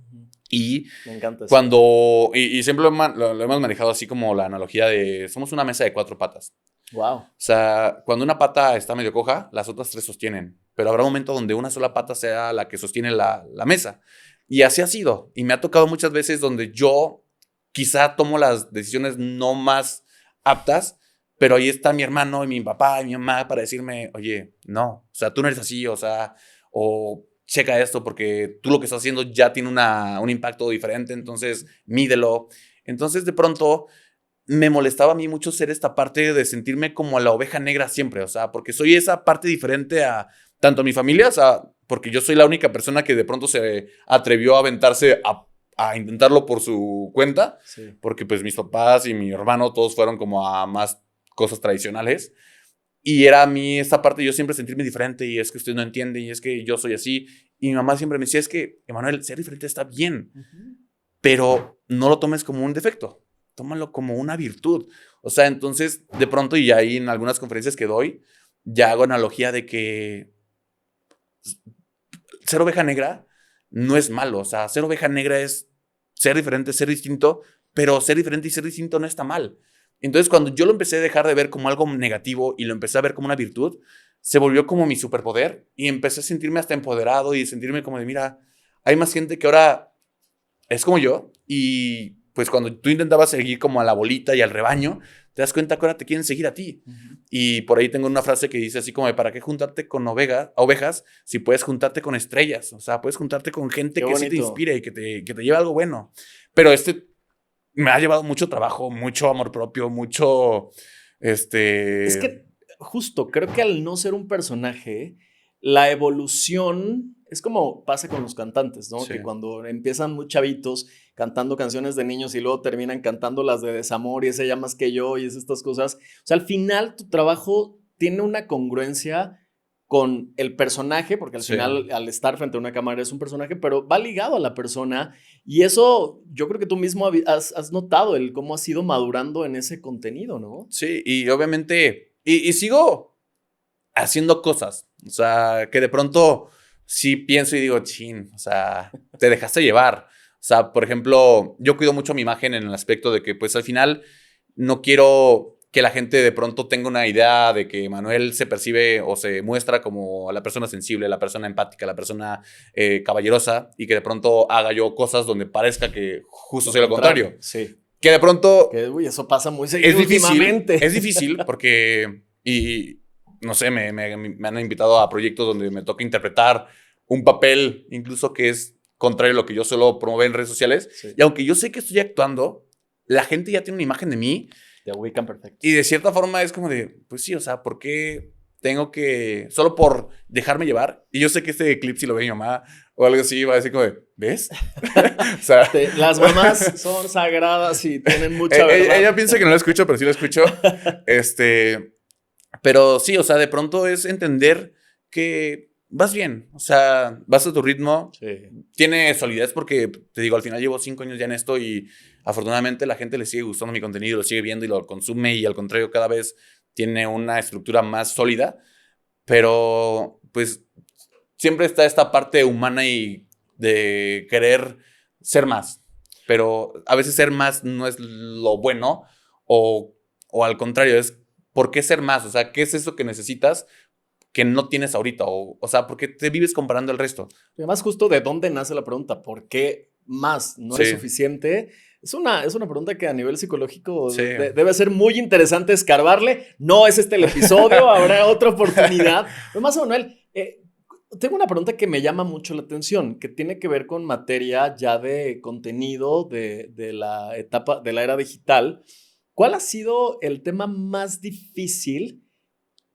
Y me encanta eso. cuando, y siempre lo hemos manejado así como la analogía de somos una mesa de 4 patas. Wow. O sea, cuando una pata está medio coja, las otras 3 sostienen. Pero habrá un momento donde una sola pata sea la que sostiene la mesa. Y así ha sido. Y me ha tocado muchas veces donde yo quizá tomo las decisiones no más aptas, pero ahí está mi hermano y mi papá y mi mamá para decirme, oye, no, o sea, tú no eres así, o sea, o checa esto porque tú lo que estás haciendo ya tiene un impacto diferente, entonces mídelo. Entonces de pronto me molestaba a mí mucho ser esta parte de sentirme como la oveja negra siempre, o sea, porque soy esa parte diferente a tanto a mi familia, o sea, porque yo soy la única persona que de pronto se atrevió a aventarse a intentarlo por su cuenta, Sí. porque pues mis papás y mi hermano todos fueron como a más cosas tradicionales. Y era a mí esta parte, yo siempre sentirme diferente y es que usted no entiende y es que yo soy así. Y mi mamá siempre me decía, es que, Emanuel, ser diferente está bien, pero no lo tomes como un defecto, tómalo como una virtud. O sea, entonces, de pronto, y ahí en algunas conferencias que doy, ya hago analogía de que ser oveja negra no es malo. O sea, ser oveja negra es ser diferente, ser distinto, pero ser diferente y ser distinto no está mal. Entonces, cuando yo lo empecé a dejar de ver como algo negativo y lo empecé a ver como una virtud, se volvió como mi superpoder y empecé a sentirme hasta empoderado y sentirme como de, mira, hay más gente que ahora es como yo y pues cuando tú intentabas seguir como a la bolita y al rebaño, te das cuenta que ahora te quieren seguir a ti. Y por ahí tengo una frase que dice así como de, ¿para qué juntarte con ovejas si puedes juntarte con estrellas? O sea, puedes juntarte con gente Qué que sí te bonito. inspire y que te lleve algo bueno. Pero me ha llevado mucho trabajo, mucho amor propio, mucho, Es que justo, creo que al no ser un personaje, la evolución es como pasa con los cantantes, ¿no? Sí. Que cuando empiezan muy chavitos cantando canciones de niños y luego terminan cantando las de desamor y ese ya más que yo y es estas cosas. O sea, al final tu trabajo tiene una congruencia con el personaje, porque al Sí. final al estar frente a una cámara es un personaje, pero va ligado a la persona y eso yo creo que tú mismo has notado el cómo has ido madurando en ese contenido, ¿no? Sí, y obviamente, y sigo haciendo cosas, o sea, que de pronto sí pienso y digo, chin, o sea, te dejaste llevar. O sea, por ejemplo, yo cuido mucho mi imagen en el aspecto de que, pues al final, no quiero que la gente de pronto tenga una idea de que Manuel se percibe o se muestra como la persona sensible, la persona empática, la persona caballerosa, y que de pronto haga yo cosas donde parezca que justo sea lo contrario. Sí. Que de pronto Que, uy, eso pasa muy seguido últimamente. es difícil porque, y no sé, me han invitado a proyectos donde me toca interpretar un papel incluso que es contrario a lo que yo suelo promover en redes sociales. Sí. Y aunque yo sé que estoy actuando, la gente ya tiene una imagen de mí. Te ubican perfecto. Y de cierta forma es como de, pues sí, o sea, ¿por qué tengo que, solo por dejarme llevar? Y yo sé que este clip, si lo ve mi mamá o algo así, va a decir como de, ¿ves? O sea, Las mamás son sagradas y tienen mucha verdad. ella piensa que no lo escucho, pero sí lo escucho. Pero sí, o sea, de pronto es entender que vas bien, o sea, vas a tu ritmo. Sí. Tiene solidez porque, te digo, al final llevo 5 años ya en esto y afortunadamente la gente le sigue gustando mi contenido, lo sigue viendo y lo consume y al contrario cada vez tiene una estructura más sólida, pero pues siempre está esta parte humana y de querer ser más, pero a veces ser más no es lo bueno o al contrario, es ¿por qué ser más? O sea, ¿qué es eso que necesitas que no tienes ahorita? O sea, ¿por qué te vives comparando al resto? Además, justo de dónde nace la pregunta, ¿por qué más no es suficiente? Es una pregunta que a nivel psicológico debe ser muy interesante escarbarle. No es este el episodio, habrá otra oportunidad. Pero más, Manuel, tengo una pregunta que me llama mucho la atención, que tiene que ver con materia ya de contenido de la etapa, de la era digital. ¿Cuál ha sido el tema más difícil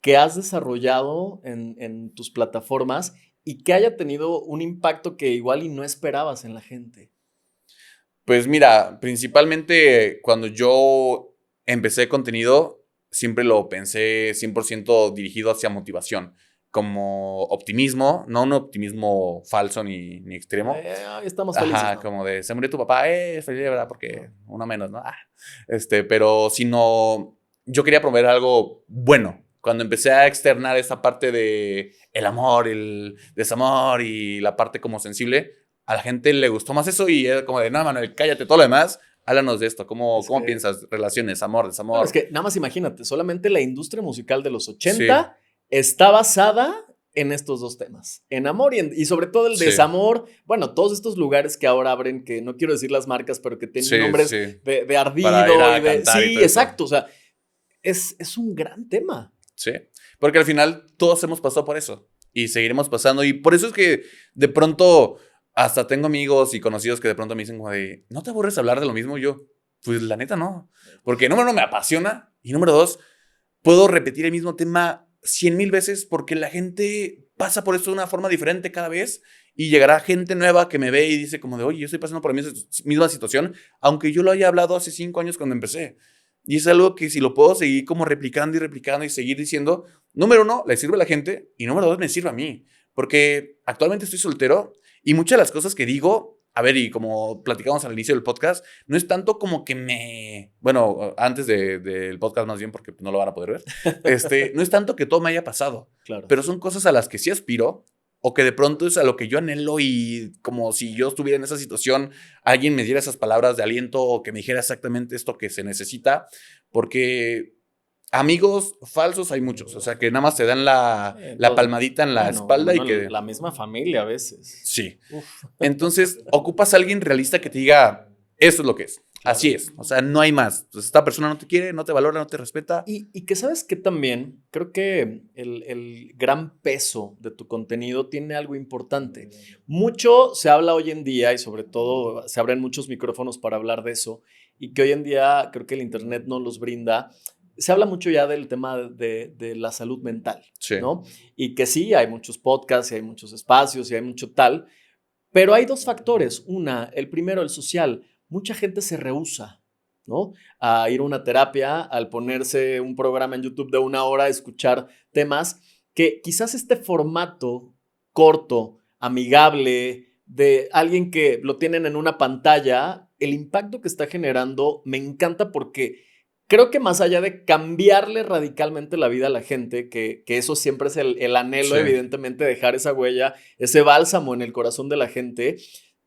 que has desarrollado en tus plataformas y que haya tenido un impacto que igual y no esperabas en la gente? Pues mira, principalmente cuando yo empecé contenido, siempre lo pensé 100% dirigido hacia motivación, como optimismo, no un optimismo falso ni extremo. Estamos felices. Ajá, ¿no? como de, se murió tu papá, feliz, ¿verdad? Porque uno menos, ¿no? Pero sino, yo quería promover algo bueno. Cuando empecé a externar esta parte de el amor, el desamor y la parte como sensible, a la gente le gustó más eso y era como de, no, Manuel, cállate, todo lo demás, háblanos de esto. ¿Cómo piensas? Relaciones, amor, desamor. Bueno, es que nada más imagínate, solamente la industria musical de los 80 Sí. está basada en estos dos temas, en amor y sobre todo el desamor. Bueno, todos estos lugares que ahora abren, que no quiero decir las marcas, pero que tienen nombres de ardido. Para ir a y de, cantar sí, y todo exacto, eso. o sea, es un gran tema. Sí, porque al final todos hemos pasado por eso y seguiremos pasando y por eso es que de pronto hasta tengo amigos y conocidos que de pronto me dicen como de, ¿no te aburres hablar de lo mismo? Y yo, pues la neta no, porque número uno me apasiona y número dos, puedo repetir el mismo tema 100,000 veces porque la gente pasa por esto de una forma diferente cada vez y llegará gente nueva que me ve y dice como de, oye, yo estoy pasando por la misma situación, aunque yo lo haya hablado hace 5 años cuando empecé. Y es algo que si lo puedo seguir como replicando y replicando y seguir diciendo, número uno, le sirve a la gente y número dos, me sirve a mí. Porque actualmente estoy soltero y muchas de las cosas que digo, a ver, y como platicamos al inicio del podcast, no es tanto como que bueno, antes del podcast más bien, porque no lo van a poder ver, no es tanto que todo me haya pasado, Claro. pero son cosas a las que sí aspiro o que de pronto es a lo que yo anhelo y como si yo estuviera en esa situación, alguien me diera esas palabras de aliento o que me dijera exactamente esto que se necesita, porque amigos falsos hay muchos, o sea, que nada más te dan la palmadita en la espalda y que... La misma familia a veces. Sí. Uf. Entonces, ocupas a alguien realista que te diga, eso es lo que es. Claro. Así es. O sea, no hay más. Entonces, esta persona no te quiere, no te valora, no te respeta. Y que sabes que también creo que el gran peso de tu contenido tiene algo importante. Mucho se habla hoy en día y sobre todo se abren muchos micrófonos para hablar de eso y que hoy en día creo que el internet no los brinda. Se habla mucho ya del tema de la salud mental, sí, ¿no? Y que sí, hay muchos podcasts y hay muchos espacios y hay mucho tal, pero hay dos factores. El primero, el social. Mucha gente se rehúsa, ¿no? A ir a una terapia, al ponerse un programa en YouTube de 1 hora, a escuchar temas que quizás este formato corto, amigable, de alguien que lo tienen en una pantalla, el impacto que está generando me encanta porque creo que más allá de cambiarle radicalmente la vida a la gente, que eso siempre es el anhelo, sí, evidentemente, dejar esa huella, ese bálsamo en el corazón de la gente,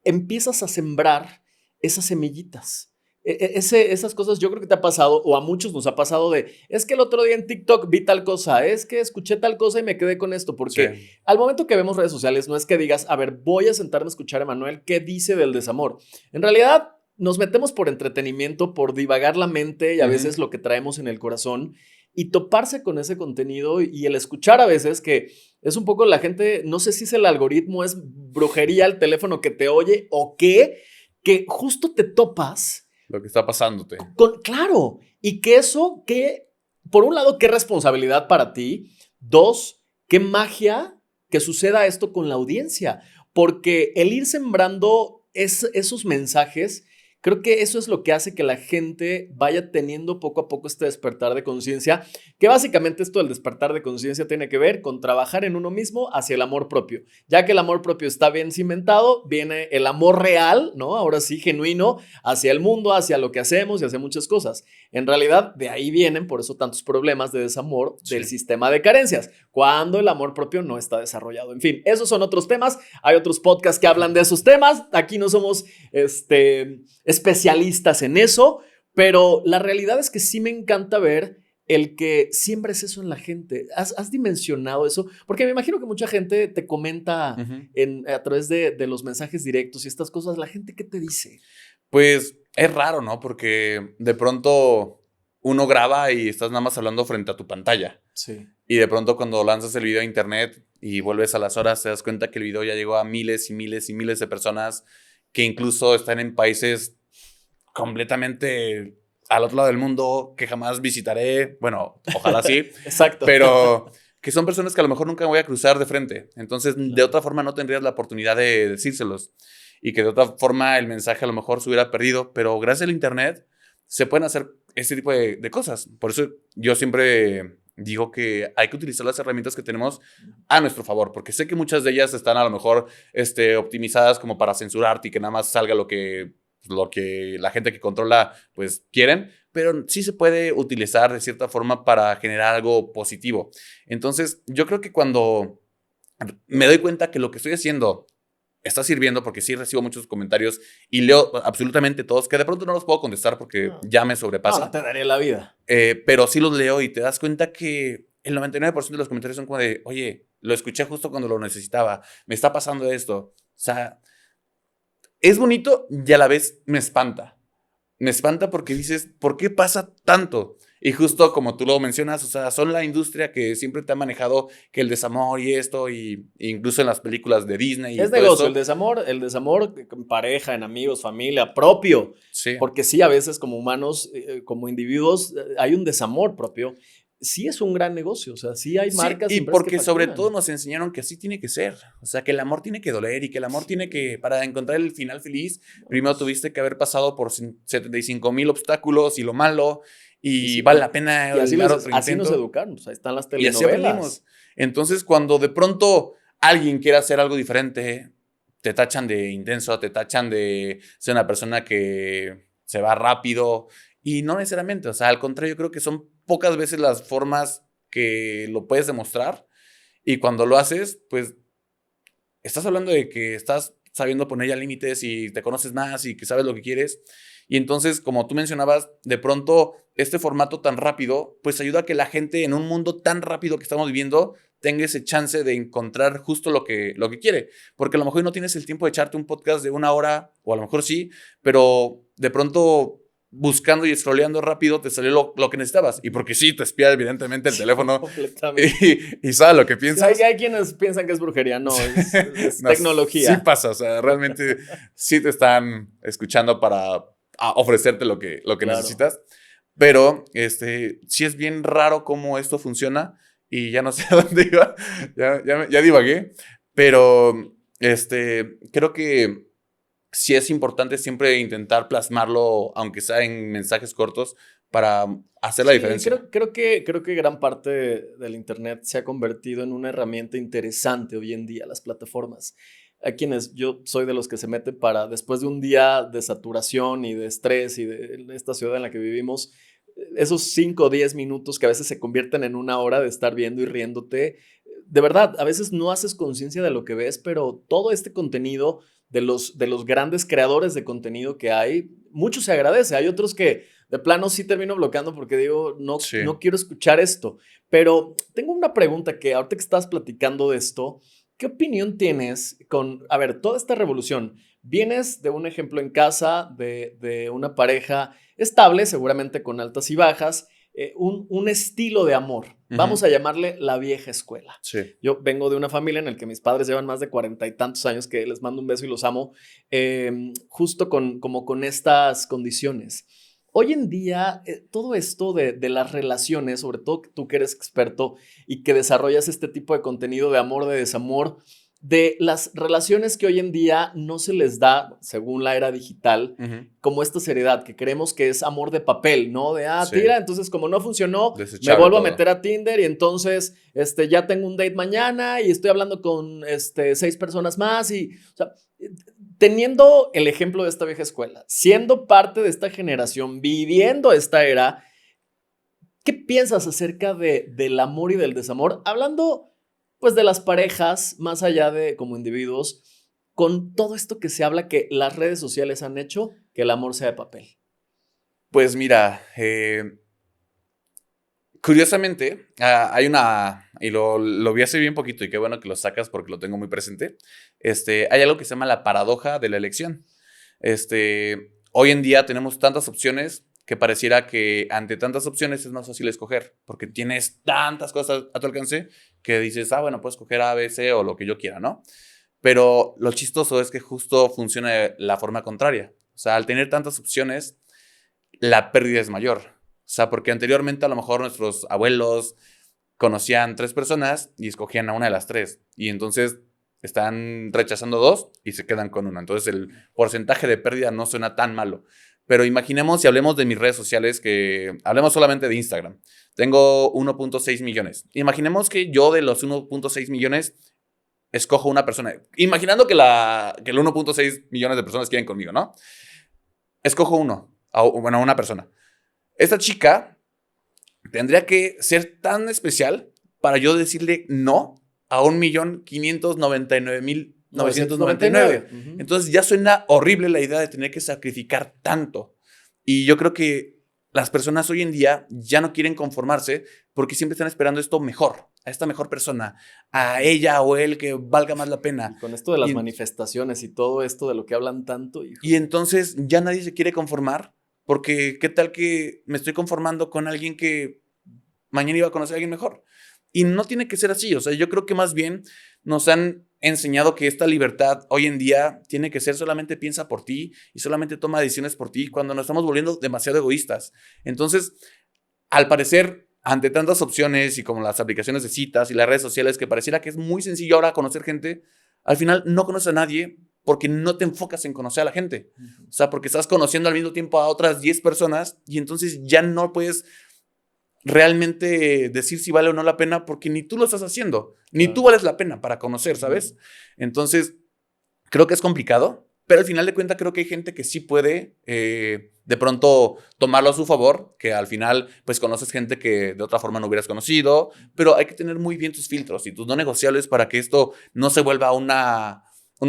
empiezas a sembrar esas semillitas. Esas cosas yo creo que te ha pasado, o a muchos nos ha pasado es que el otro día en TikTok vi tal cosa, es que escuché tal cosa y me quedé con esto, porque sí, al momento que vemos redes sociales no es que digas, a ver, voy a sentarme a escuchar a Emanuel, ¿qué dice del desamor? En realidad nos metemos por entretenimiento, por divagar la mente y a veces lo que traemos en el corazón y toparse con ese contenido y el escuchar a veces que es un poco la gente, no sé si es el algoritmo, es brujería, el teléfono que te oye o qué, que justo te topas. Lo que está pasándote. Claro, y que eso, por un lado, qué responsabilidad para ti, dos, qué magia que suceda esto con la audiencia, porque el ir sembrando esos mensajes, creo que eso es lo que hace que la gente vaya teniendo poco a poco este despertar de conciencia, que básicamente esto del despertar de conciencia tiene que ver con trabajar en uno mismo hacia el amor propio. Ya que el amor propio está bien cimentado, viene el amor real, ¿no? Ahora sí, genuino, hacia el mundo, hacia lo que hacemos y hacia muchas cosas. En realidad, de ahí vienen, por eso, tantos problemas de desamor del sistema de carencias, cuando el amor propio no está desarrollado. En fin, esos son otros temas. Hay otros podcasts que hablan de esos temas. Aquí no somos, especialistas en eso, pero la realidad es que sí me encanta ver el que siembres eso en la gente. ¿Has dimensionado eso? Porque me imagino que mucha gente te comenta a través de los mensajes directos y estas cosas. ¿La gente qué te dice? Pues es raro, ¿no? Porque de pronto uno graba y estás nada más hablando frente a tu pantalla. Sí. Y de pronto cuando lanzas el video a internet y vuelves a las horas, te das cuenta que el video ya llegó a miles y miles y miles de personas que incluso están en países completamente al otro lado del mundo que jamás visitaré. Bueno, ojalá sí. Exacto. Pero que son personas que a lo mejor nunca voy a cruzar de frente. Entonces, de otra forma no tendrías la oportunidad de decírselos. Y que de otra forma el mensaje a lo mejor se hubiera perdido. Pero gracias al internet se pueden hacer ese tipo de cosas. Por eso yo siempre digo que hay que utilizar las herramientas que tenemos a nuestro favor, porque sé que muchas de ellas están a lo mejor optimizadas como para censurarte y que nada más salga lo que la gente que controla pues quieren, pero sí se puede utilizar de cierta forma para generar algo positivo. Entonces, yo creo que cuando me doy cuenta que lo que estoy haciendo está sirviendo, porque sí recibo muchos comentarios y leo absolutamente todos, que de pronto no los puedo contestar porque No, ya me no, sobrepasa, no te daría la vida. pero sí los leo y te das cuenta que el 99% de los comentarios son como de, oye, lo escuché justo cuando lo necesitaba, me está pasando esto. O sea, es bonito y a la vez me espanta. Me espanta porque dices, ¿por qué pasa tanto? Y justo como tú lo mencionas, o sea, son la industria que siempre te ha manejado que el desamor y esto, y incluso en las películas de Disney y Es todo negocio, esto. el desamor en pareja, en amigos, familia, propio. Sí. Porque sí, a veces como humanos, como individuos, hay un desamor propio. Sí es un gran negocio, o sea, sí hay Sí, marcas y y empresas que porque sobre todo facturan. nos enseñaron que así tiene que ser. O sea, que el amor tiene que doler y que el amor tiene que, para encontrar el final feliz, primero tuviste que haber pasado por 75,000 obstáculos y lo malo, Y, y sí, vale la pena y así, dar otro así nos intento. educaron, pues ahí están las Y así aprendimos. telenovelas. Entonces, cuando de pronto alguien quiere hacer algo diferente, te tachan de intenso, te tachan de ser una persona que se va rápido. Y no necesariamente, o sea, al contrario, yo creo que son pocas veces las formas que lo puedes demostrar. Y cuando lo haces, pues estás hablando de que estás sabiendo poner ya límites y te conoces más y que sabes lo que quieres. Y entonces, como tú mencionabas, de pronto este formato tan rápido, pues ayuda a que la gente en un mundo tan rápido que estamos viviendo tenga ese chance de encontrar justo lo que quiere. Porque a lo mejor no tienes el tiempo de echarte un podcast de 1 hora, o a lo mejor sí, pero de pronto buscando y scrolleando rápido te salió lo que necesitabas. Y porque sí, te espía evidentemente el Sí, teléfono completamente. y sabe lo que Sí, hay, piensas. hay quienes piensan que es brujería, no, es No, sí tecnología. pasa, o sea, realmente sí te están escuchando para ofrecerte lo que Claro. necesitas, pero sí es bien raro cómo esto funciona y ya no sé a dónde iba, ya divagué, pero creo que sí es importante siempre intentar plasmarlo, aunque sea en mensajes cortos, para hacer la Sí, diferencia. creo que gran parte del Internet se ha convertido en una herramienta interesante hoy en día, las plataformas. A quienes yo soy de los que se meten para, después de un día de saturación y de estrés y de esta ciudad en la que vivimos, esos 5 o 10 minutos que a veces se convierten en 1 hora de estar viendo y riéndote, de verdad, a veces no haces conciencia de lo que ves, pero todo este contenido de los grandes creadores de contenido que hay, mucho se agradece. Hay otros que de plano sí termino bloqueando porque digo, no, Sí. no quiero escuchar esto. Pero tengo una pregunta que ahorita que estás platicando de esto, ¿qué opinión tienes con, a ver, toda esta revolución? Vienes de un ejemplo en casa de una pareja estable, seguramente con altas y bajas, un estilo de amor. Vamos Ujú. a llamarle la vieja escuela. Sí. Yo vengo de una familia en la que mis padres llevan más de 40 y tantos años, que les mando un beso y los amo, justo como con estas condiciones. Hoy en día, todo esto de las relaciones, sobre todo tú que eres experto y que desarrollas este tipo de contenido de amor, de desamor, de las relaciones que hoy en día no se les da, según la era digital, Ujú. como esta seriedad, que creemos que es amor de papel, ¿no? De, Sí. tira, entonces como no funcionó, me Desechable vuelvo a todo. meter a Tinder y entonces ya tengo un date mañana y estoy hablando con 6 personas más y, o sea, teniendo el ejemplo de esta vieja escuela, siendo parte de esta generación, viviendo esta era, ¿qué piensas acerca del amor y del desamor? Hablando, pues, de las parejas, más allá de como individuos, con todo esto que se habla que las redes sociales han hecho que el amor sea de papel. Pues mira, curiosamente, y lo vi hace bien poquito, y qué bueno que lo sacas porque lo tengo muy presente. Hay algo que se llama la paradoja de la elección. Hoy en día tenemos tantas opciones que pareciera que ante tantas opciones es más fácil escoger, porque tienes tantas cosas a tu alcance que dices, bueno, puedes escoger A, B, C o lo que yo quiera, ¿no? Pero lo chistoso es que justo funciona de la forma contraria. O sea, al tener tantas opciones, la pérdida es mayor. O sea, porque anteriormente a lo mejor nuestros abuelos conocían 3 personas y escogían a una de las 3. Y entonces están rechazando 2 y se quedan con una. Entonces el porcentaje de pérdida no suena tan malo. pero imaginemos y hablemos de mis redes sociales, que hablemos solamente de Instagram. Tengo 1.6 millones. Imaginemos que yo de los 1.6 millones escojo una persona. Imaginando que el 1.6 millones de personas quieren conmigo, ¿no? Escojo una persona. Esta chica tendría que ser tan especial para yo decirle no a 1.599.999. Entonces ya suena horrible la idea de tener que sacrificar tanto. Y yo creo que las personas hoy en día ya no quieren conformarse porque siempre están esperando esto mejor, a esta mejor persona, a ella o él que valga más la pena. Y con esto de las manifestaciones y todo esto de lo que hablan tanto. Hijo. Y entonces ya nadie se quiere conformar porque qué tal que me estoy conformando con alguien que mañana iba a conocer a alguien mejor. Y no tiene que ser así. O sea, yo creo que más bien nos han enseñado que esta libertad hoy en día tiene que ser solamente piensa por ti y solamente toma decisiones por ti cuando nos estamos volviendo demasiado egoístas. Entonces, al parecer, ante tantas opciones y como las aplicaciones de citas y las redes sociales que pareciera que es muy sencillo ahora conocer gente, al final no conoces a nadie porque no te enfocas en conocer a la gente. O sea, porque estás conociendo al mismo tiempo a otras 10 personas y entonces ya no puedes realmente decir si vale o no la pena porque ni tú lo estás haciendo, ni tú vales la pena para conocer, ¿sabes? Entonces, creo que es complicado, pero al final de cuentas creo que hay gente que sí puede de pronto tomarlo a su favor, que al final pues conoces gente que de otra forma no hubieras conocido, pero hay que tener muy bien tus filtros y tus no negociables para que esto no se vuelva un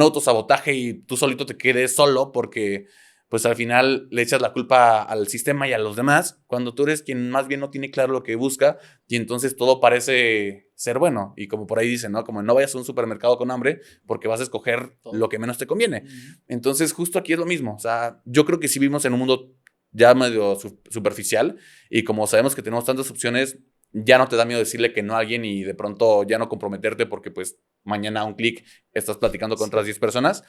autosabotaje y tú solito te quedes solo porque pues al final le echas la culpa al sistema y a los demás, cuando tú eres quien más bien no tiene claro lo que busca y entonces todo parece ser bueno. Y como por ahí dicen, ¿no? Como no vayas a un supermercado con hambre porque vas a escoger lo que menos te conviene. Entonces justo aquí es lo mismo. O sea, yo creo que sí vivimos en un mundo ya medio superficial y como sabemos que tenemos tantas opciones, ya no te da miedo decirle que no a alguien y de pronto ya no comprometerte porque pues mañana a un clic estás platicando con otras 10 personas.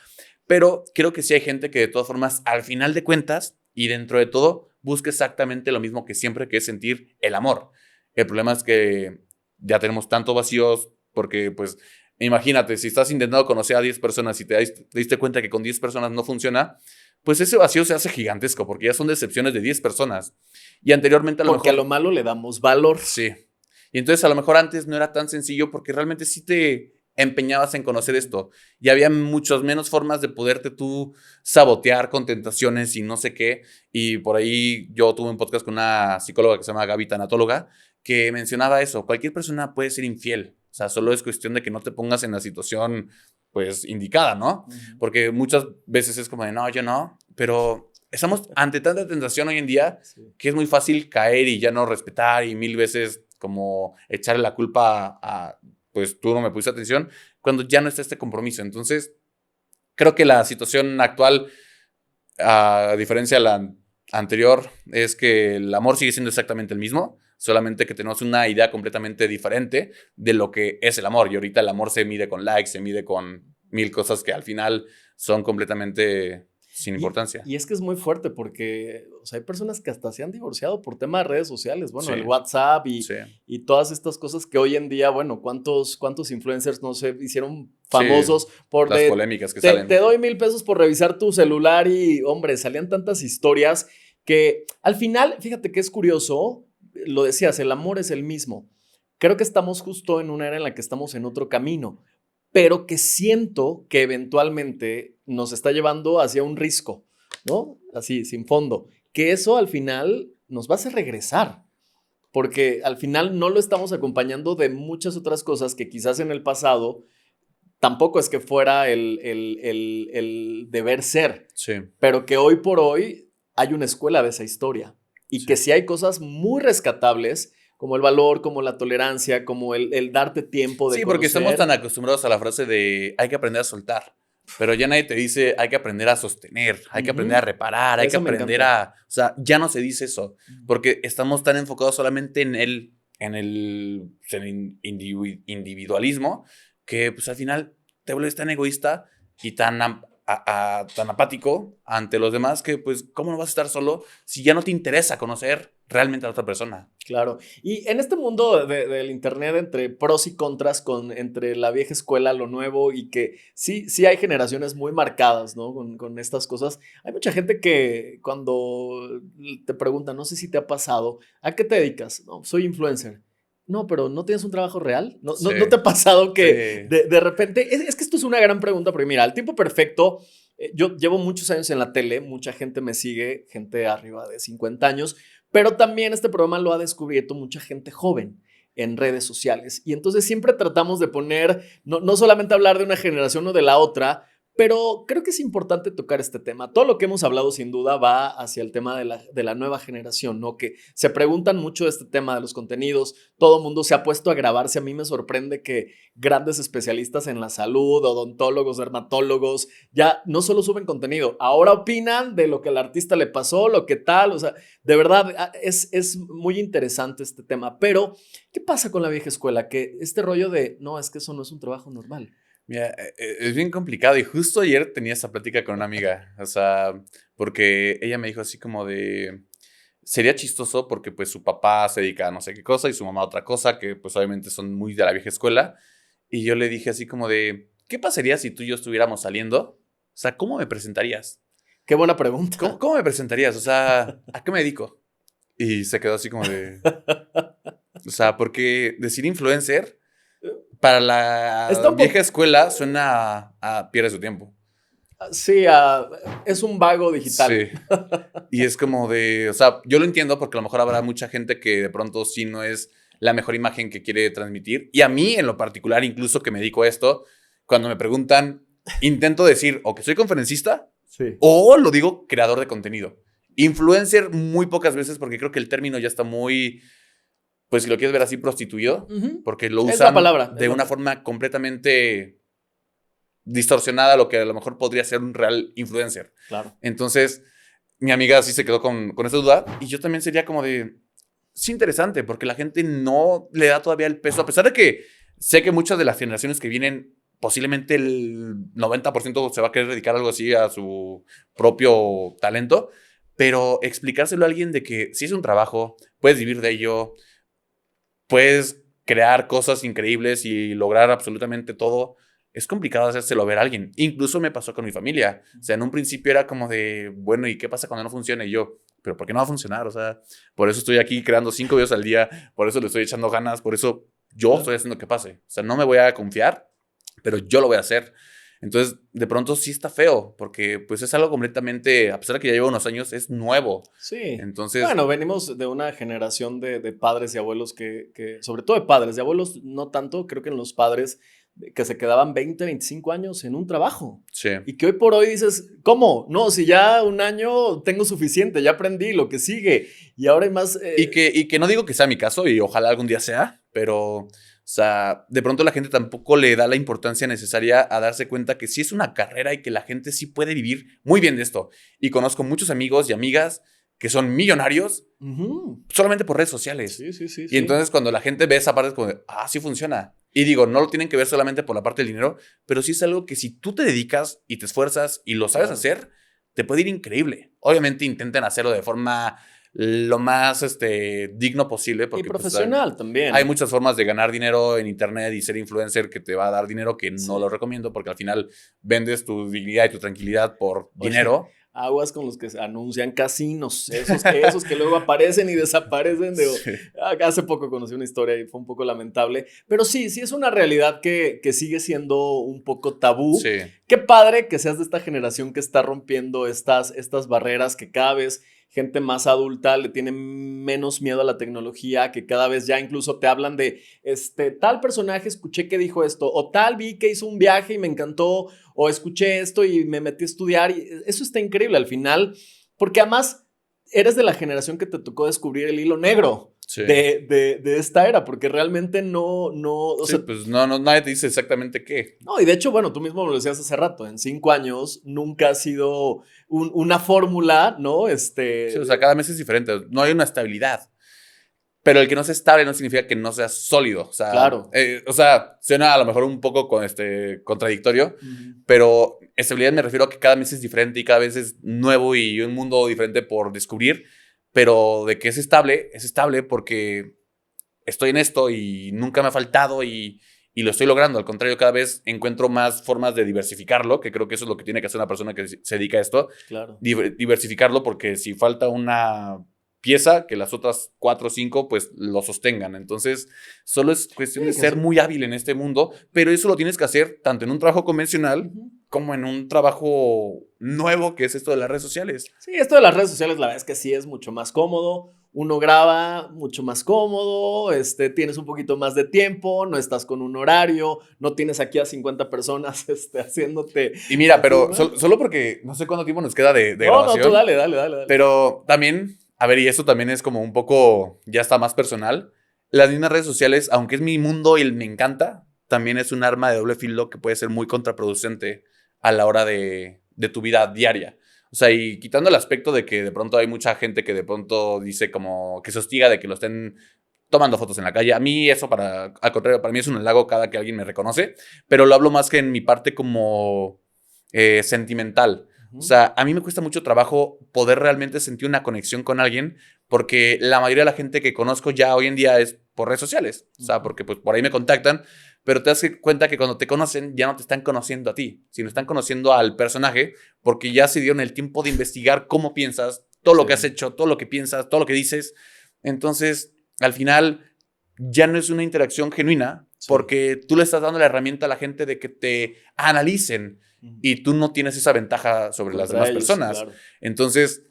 Pero creo que sí hay gente que de todas formas, al final de cuentas y dentro de todo, busca exactamente lo mismo que siempre, que es sentir el amor. El problema es que ya tenemos tanto vacíos porque, pues, imagínate, si estás intentando conocer a 10 personas y te diste cuenta que con 10 personas no funciona, pues ese vacío se hace gigantesco porque ya son decepciones de 10 personas. Y anteriormente a lo porque mejor... a lo malo le damos valor. Sí. Y entonces a lo mejor antes no era tan sencillo porque realmente sí te empeñabas en conocer esto y había muchas menos formas de poderte tú sabotear con tentaciones y no sé qué. Y por ahí yo tuve un podcast con una psicóloga que se llama Gaby Tanatóloga que mencionaba eso, cualquier persona puede ser infiel, o sea, solo es cuestión de que no te pongas en la situación pues indicada, ¿no? Porque muchas veces es como de no, yo no, pero estamos ante tanta tentación hoy en día que es muy fácil caer y ya no respetar y mil veces como echarle la culpa a pues tú no me pusiste atención, cuando ya no está este compromiso. Entonces, creo que la situación actual, a diferencia de la anterior, es que el amor sigue siendo exactamente el mismo, solamente que tenemos una idea completamente diferente de lo que es el amor. Y ahorita el amor se mide con likes, se mide con mil cosas que al final son completamente sin importancia. Y es que es muy fuerte porque o sea, hay personas que hasta se han divorciado por tema de redes sociales, bueno, Sí. el WhatsApp y, Sí. y todas estas cosas que hoy en día, bueno, ¿cuántos influencers no se hicieron famosos por las polémicas que te, salen? te doy 1,000 pesos por revisar tu celular y, hombre, salían tantas historias que al final, fíjate que es curioso, lo decías, el amor es el mismo. Creo que estamos justo en una era en la que estamos en otro camino, pero que siento que eventualmente nos está llevando hacia un risco, ¿no? Así, sin fondo. Que eso al final nos va a hacer regresar, porque al final no lo estamos acompañando de muchas otras cosas que quizás en el pasado tampoco es que fuera el deber ser, Sí. pero que hoy por hoy hay una escuela de esa historia y que sí hay cosas muy rescatables como el valor, como la tolerancia, como el darte tiempo de Sí, porque conocer. estamos tan acostumbrados a la frase de hay que aprender a soltar, pero ya nadie te dice hay que aprender a sostener, hay que aprender a reparar, hay que Eso me aprender encanta. o sea, ya no se dice eso, porque estamos tan enfocados solamente en el individualismo que pues al final te vuelves tan egoísta y tan apático ante los demás que pues cómo no vas a estar solo si ya no te interesa conocer realmente a la otra persona. Claro. Y en este mundo del internet, entre pros y contras, entre la vieja escuela, lo nuevo, y que sí hay generaciones muy marcadas, ¿no? Con estas cosas. Hay mucha gente que cuando te preguntan, no sé si te ha pasado, ¿a qué te dedicas? No, soy influencer. No, pero ¿no tienes un trabajo real? Sí, ¿No te ha pasado que sí. de repente? Es que esto es una gran pregunta, porque mira, al tiempo perfecto, yo llevo muchos años en la tele, mucha gente me sigue, gente arriba de 50 años, pero también este programa lo ha descubierto mucha gente joven en redes sociales. Y entonces siempre tratamos de poner, no solamente hablar de una generación o de la otra, pero creo que es importante tocar este tema. Todo lo que hemos hablado sin duda va hacia el tema de la nueva generación, ¿no? Que se preguntan mucho de este tema de los contenidos. Todo el mundo se ha puesto a grabarse. A mí me sorprende que grandes especialistas en la salud, odontólogos, dermatólogos, ya no solo suben contenido, ahora opinan de lo que al artista le pasó, lo que tal. O sea, de verdad es muy interesante este tema. Pero, ¿qué pasa con la vieja escuela? Que este rollo de, no, es que eso no es un trabajo normal. Mira, es bien complicado y justo ayer tenía esa plática con una amiga, o sea, porque ella me dijo así como de, sería chistoso porque pues su papá se dedica a no sé qué cosa y su mamá a otra cosa, que pues obviamente son muy de la vieja escuela, y yo le dije así como de, ¿qué pasaría si tú y yo estuviéramos saliendo? O sea, ¿cómo me presentarías? Qué buena pregunta. ¿Cómo me presentarías? O sea, ¿a qué me dedico? Y se quedó así como de, o sea, porque decir influencer para Está la un vieja poco. escuela suena a pierde su tiempo. Sí, es un vago Sí. digital. Y es como de, o sea, yo lo entiendo porque a lo mejor habrá mucha gente que de pronto sí no es la mejor imagen que quiere transmitir. Y a mí en lo particular, incluso que me dedico a esto, cuando me preguntan, intento decir o que soy conferencista Sí. o lo digo creador de contenido. Influencer muy pocas veces porque creo que el término ya está muy, pues si lo quieres ver así, prostituido, Ujú. porque lo Es la usan palabra. de una forma completamente distorsionada a lo que a lo mejor podría ser un real influencer. Claro. Entonces, mi amiga sí se quedó con esa duda y yo también sería como de, es interesante porque la gente no le da todavía el peso, a pesar de que sé que muchas de las generaciones que vienen, posiblemente el 90% se va a querer dedicar algo así a su propio talento, pero explicárselo a alguien de que si es un trabajo, puedes vivir de ello, puedes crear cosas increíbles y lograr absolutamente todo. Es complicado hacérselo ver a alguien. Incluso me pasó con mi familia. O sea, en un principio era como de, bueno, ¿y qué pasa cuando no funciona? Y yo, pero ¿por qué no va a funcionar? O sea, por eso estoy aquí creando 5 videos al día, por eso le estoy echando ganas, por eso yo estoy haciendo que pase. O sea, no me voy a confiar, pero yo lo voy a hacer. Entonces, de pronto sí está feo, porque pues es algo completamente, a pesar de que ya llevo unos años, es nuevo. Sí. Entonces, Bueno, venimos de una generación de padres y abuelos sobre todo de padres, de abuelos no tanto, creo que en los padres que se quedaban 20, 25 años en un trabajo. sí. Y que hoy por hoy dices, ¿cómo? No, si ya un año tengo suficiente, ya aprendí lo que sigue. Y ahora hay más. Y que no digo que sea mi caso y ojalá algún día sea, pero, o sea, de pronto la gente tampoco le da la importancia necesaria a darse cuenta que sí es una carrera y que la gente sí puede vivir muy bien de esto. Y conozco muchos amigos y amigas que son millonarios Ujú. solamente por redes sociales. Sí, sí, sí, Y sí. entonces cuando la gente ve esa parte es como de, sí funciona. Y digo, no lo tienen que ver solamente por la parte del dinero, pero sí es algo que si tú te dedicas y te esfuerzas y lo sabes Claro. hacer, te puede ir increíble. Obviamente intenten hacerlo de forma lo más digno posible, Y porque pues profesional hay también. muchas formas de ganar dinero en internet y ser influencer que te va a dar dinero que no Sí. lo recomiendo porque al final vendes tu dignidad y tu tranquilidad por Oye, dinero. aguas con los que se anuncian casinos, esos que luego aparecen y desaparecen. Sí, Hace poco conocí una historia y fue un poco lamentable, pero sí es una realidad que sigue siendo un poco tabú. sí. Qué padre que seas de esta generación que está rompiendo estas barreras, que cada vez gente más adulta le tiene menos miedo a la tecnología, que cada vez ya incluso te hablan de, tal personaje escuché que dijo esto, o tal vi que hizo un viaje y me encantó, o escuché esto y me metí a estudiar. Y eso está increíble al final, porque además eres de la generación que te tocó descubrir el hilo negro Sí. de esta era, porque realmente o Sí, sea, pues no, nadie te dice exactamente qué. no, y de hecho, bueno, tú mismo me lo decías hace rato, en 5 años nunca ha sido una fórmula, ¿no? Sí, o sea, cada mes es diferente. No hay una estabilidad. Pero el que no sea estable no significa que no sea sólido. Claro. O sea, suena a lo mejor un poco contradictorio, Ujú. pero estabilidad me refiero a que cada mes es diferente y cada vez es nuevo y un mundo diferente por descubrir. pero de que es estable porque estoy en esto y nunca me ha faltado y lo estoy logrando. Al contrario, cada vez encuentro más formas de diversificarlo, que creo que eso es lo que tiene que hacer una persona que se dedica a esto. Claro. Diversificarlo, porque si falta una pieza, que las otras 4 o 5 pues lo sostengan. Entonces, solo es cuestión de ser muy hábil en este mundo, pero eso lo tienes que hacer tanto en un trabajo convencional como en un trabajo nuevo, que es esto de las redes sociales. Sí, esto de las redes sociales, la verdad es que sí es mucho más cómodo. Uno graba mucho más cómodo, tienes un poquito más de tiempo, no estás con un horario, no tienes aquí a 50 personas haciéndote... Y mira, pero solo porque no sé cuánto tiempo nos queda de grabación. No, tú dale. Pero también, a ver, y eso también es como un poco, ya está más personal. Las mismas redes sociales, aunque es mi mundo y me encanta, también es un arma de doble filo que puede ser muy contraproducente a la hora de tu vida diaria. O sea, y quitando el aspecto de que de pronto hay mucha gente que de pronto dice como que se hostiga de que lo estén tomando fotos en la calle. A mí eso, al contrario, para mí es un halago cada que alguien me reconoce, pero lo hablo más que en mi parte como sentimental. O sea, a mí me cuesta mucho trabajo poder realmente sentir una conexión con alguien porque la mayoría de la gente que conozco ya hoy en día es por redes sociales. O sea, porque pues por ahí me contactan, pero te das cuenta que cuando te conocen ya no te están conociendo a ti, sino están conociendo al personaje porque ya se dieron el tiempo de investigar cómo piensas, todo lo que has hecho, todo lo que piensas, todo lo que dices. Entonces, al final, ya no es una interacción genuina porque tú le estás dando la herramienta a la gente de que te analicen y tú no tienes esa ventaja sobre las demás personas. Claro. Entonces,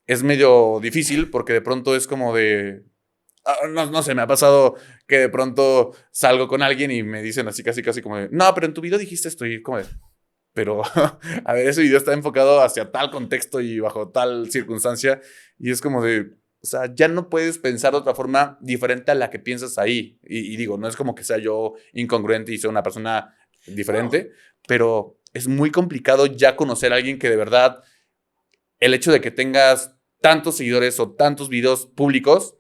es medio difícil porque de pronto es como de... No sé, me ha pasado que de pronto salgo con alguien y me dicen así casi como de, no, pero en tu video dijiste esto y como de, pero a ver, ese video está enfocado hacia tal contexto y bajo tal circunstancia y es como de, o sea, ya no puedes pensar de otra forma diferente a la que piensas ahí y digo, no es como que sea yo incongruente y sea una persona diferente, pero es muy complicado ya conocer a alguien que de verdad el hecho de que tengas tantos seguidores o tantos videos públicos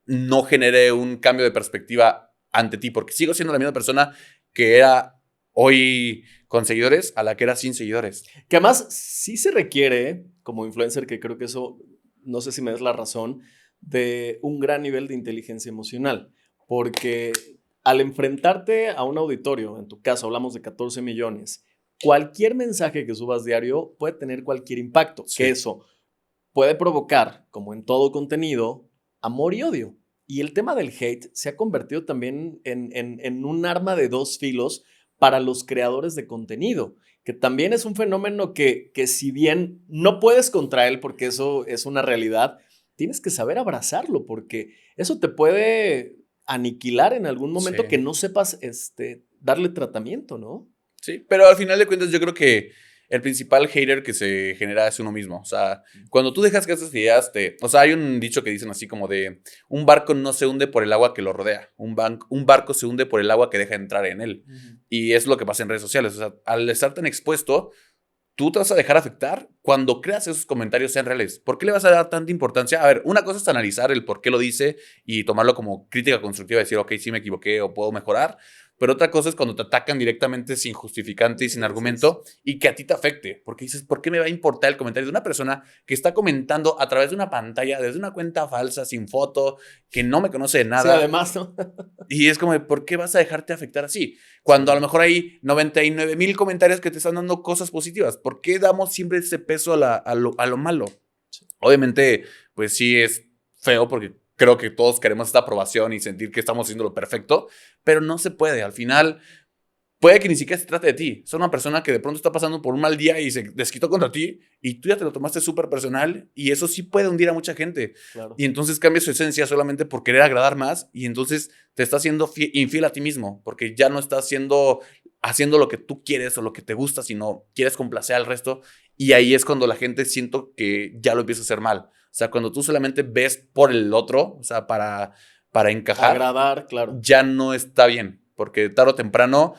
no genere un cambio de perspectiva ante ti, porque sigo siendo la misma persona que era hoy con seguidores a la que era sin seguidores. Que además sí se requiere, como influencer, que creo que eso, no sé si me des la razón, de un gran nivel de inteligencia emocional, porque al enfrentarte a un auditorio, en tu caso hablamos de 14 millones, cualquier mensaje que subas diario puede tener cualquier impacto, que eso puede provocar, como en todo contenido, amor y odio. Y el tema del hate se ha convertido también en un arma de dos filos para los creadores de contenido, que también es un fenómeno que si bien no puedes contra él, porque eso es una realidad, tienes que saber abrazarlo, porque eso te puede aniquilar en algún momento que no sepas darle tratamiento, ¿no? Sí, pero al final de cuentas yo creo que el principal hater que se genera es uno mismo. O sea, cuando tú dejas que esas ideas o sea, hay un dicho que dicen así como de un barco no se hunde por el agua que lo rodea. Un barco se hunde por el agua que deja entrar en él. Y es lo que pasa en redes sociales. O sea, al estar tan expuesto, tú te vas a dejar afectar cuando creas esos comentarios sean reales. ¿Por qué le vas a dar tanta importancia? A ver, una cosa es analizar el por qué lo dice y tomarlo como crítica constructiva, decir, ok, sí me equivoqué o puedo mejorar. Pero otra cosa es cuando te atacan directamente sin justificante y sin argumento y que a ti te afecte. Porque dices, ¿por qué me va a importar el comentario de una persona que está comentando a través de una pantalla, desde una cuenta falsa, sin foto, que no me conoce de nada? Sí, además, ¿no? Y es como, ¿por qué vas a dejarte afectar así? Cuando a lo mejor hay 99,000 comentarios que te están dando cosas positivas. ¿Por qué damos siempre ese peso a lo malo? Obviamente, pues sí es feo porque creo que todos queremos esta aprobación y sentir que estamos haciendo lo perfecto, pero no se puede. Al final, puede que ni siquiera se trate de ti. Es una persona que de pronto está pasando por un mal día y se desquitó contra ti y tú ya te lo tomaste súper personal y eso sí puede hundir a mucha gente. Claro. Y entonces cambia su esencia solamente por querer agradar más y entonces te estás siendo infiel a ti mismo porque ya no estás haciendo lo que tú quieres o lo que te gusta, sino quieres complacer al resto y ahí es cuando la gente siento que ya lo empieza a hacer mal. O sea, cuando tú solamente ves por el otro, o sea, para encajar. Agradar, claro. Ya no está bien, porque tarde o temprano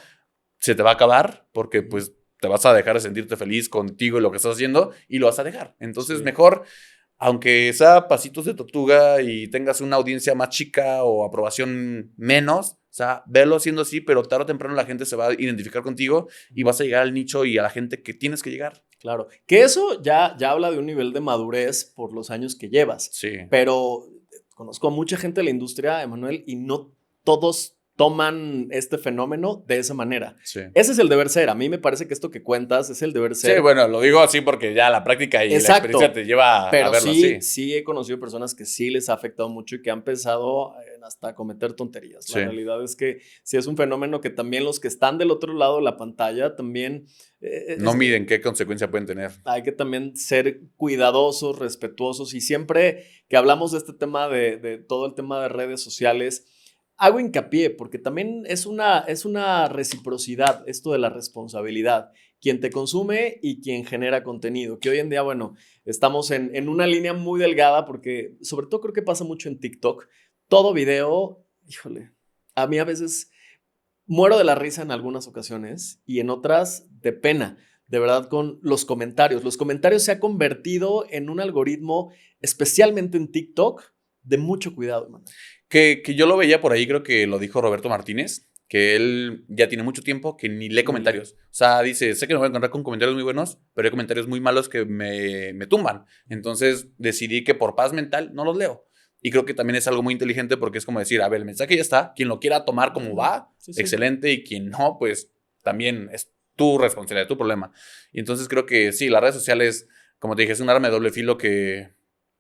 se te va a acabar, porque pues te vas a dejar de sentirte feliz contigo y lo que estás haciendo, y lo vas a dejar. Entonces, mejor, aunque sea pasitos de tortuga y tengas una audiencia más chica o aprobación menos, o sea, verlo haciendo así, pero tarde o temprano la gente se va a identificar contigo y vas a llegar al nicho y a la gente que tienes que llegar. Claro, que eso ya habla de un nivel de madurez por los años que llevas, Sí, pero conozco a mucha gente de la industria, Emanuel, y no todos toman este fenómeno de esa manera. sí. Ese es el deber ser. A mí me parece que esto que cuentas es el deber Sí, ser. bueno, lo digo así porque ya la práctica y la experiencia Exacto, te lleva a pero verlo sí, así. sí he conocido personas que sí les ha afectado mucho y que han pensado en hasta cometer tonterías. La Sí. realidad es que sí es un fenómeno que también los que están del otro lado de la pantalla también No miden qué consecuencia pueden tener. hay que también ser cuidadosos, respetuosos y siempre que hablamos de este tema de todo el tema de redes sociales, hago hincapié porque también es una reciprocidad esto de la responsabilidad. Quien te consume y quien genera contenido, que hoy en día, bueno, estamos en una línea muy delgada porque sobre todo creo que pasa mucho en TikTok. Todo video, híjole, a mí a veces muero de la risa en algunas ocasiones y en otras de pena, de verdad, con los comentarios. Los comentarios se ha convertido en un algoritmo, especialmente en TikTok, de mucho cuidado, hermano. Que yo lo veía por ahí, creo que lo dijo Roberto Martínez, que él ya tiene mucho tiempo que ni lee Ni lee. comentarios. O sea, dice, sé que me voy a encontrar con comentarios muy buenos, pero hay comentarios muy malos que me tumban. Entonces decidí que por paz mental no los leo. Y creo que también es algo muy inteligente porque es como decir, a ver, el mensaje ya está, quien lo quiera tomar como va, Sí, sí. excelente, y quien no, pues también es tu responsabilidad, tu problema. Y entonces creo que sí, las redes sociales, como te dije, es un arma de doble filo que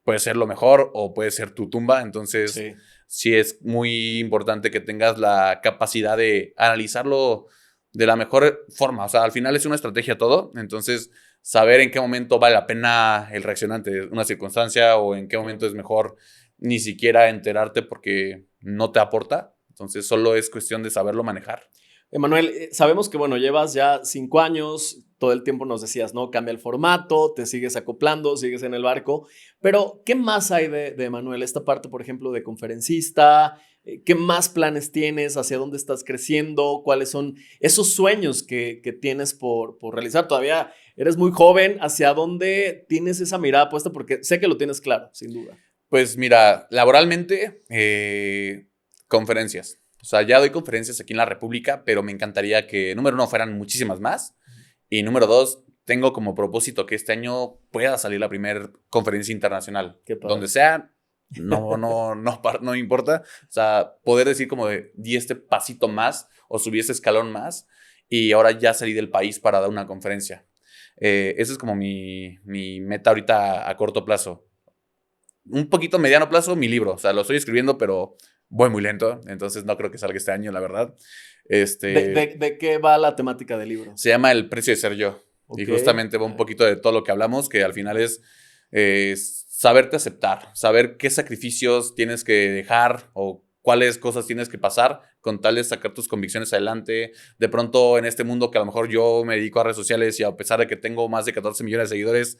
puede ser lo mejor o puede ser tu tumba. Entonces Sí. sí es muy importante que tengas la capacidad de analizarlo de la mejor forma. O sea, al final es una estrategia todo. Entonces, saber en qué momento vale la pena el reaccionar ante una circunstancia o en qué momento es mejor ni siquiera enterarte porque no te aporta. Entonces, solo es cuestión de saberlo manejar. Emanuel, sabemos que, bueno, llevas ya 5 años, todo el tiempo nos decías, ¿no? Cambia el formato, te sigues acoplando, sigues en el barco, pero ¿qué más hay de Emanuel? Esta parte, por ejemplo, de conferencista, ¿qué más planes tienes? ¿Hacia dónde estás creciendo? ¿Cuáles son esos sueños que tienes por realizar? Todavía eres muy joven, ¿hacia dónde tienes esa mirada puesta? Porque sé que lo tienes claro, sin duda. Pues mira, laboralmente, conferencias. O sea, ya doy conferencias aquí en la República, pero me encantaría que, número uno, fueran muchísimas más. Y número dos, tengo como propósito que este año pueda salir la primera conferencia internacional. Qué padre. Donde sea, no importa. O sea, poder decir como de, di este pasito más o subí este escalón más y ahora ya salí del país para dar una conferencia. Esa es como mi meta ahorita a corto plazo. Un poquito a mediano plazo, mi libro. O sea, lo estoy escribiendo, pero voy muy lento. Entonces no creo que salga este año, la verdad. ¿De qué va la temática del libro? Se llama El precio de ser yo. Y Ok. justamente va un poquito de todo lo que hablamos, que al final es saberte aceptar, saber qué sacrificios tienes que dejar o cuáles cosas tienes que pasar con tal de sacar tus convicciones adelante. De pronto en este mundo que a lo mejor yo me dedico a redes sociales y a pesar de que tengo más de 14 millones de seguidores,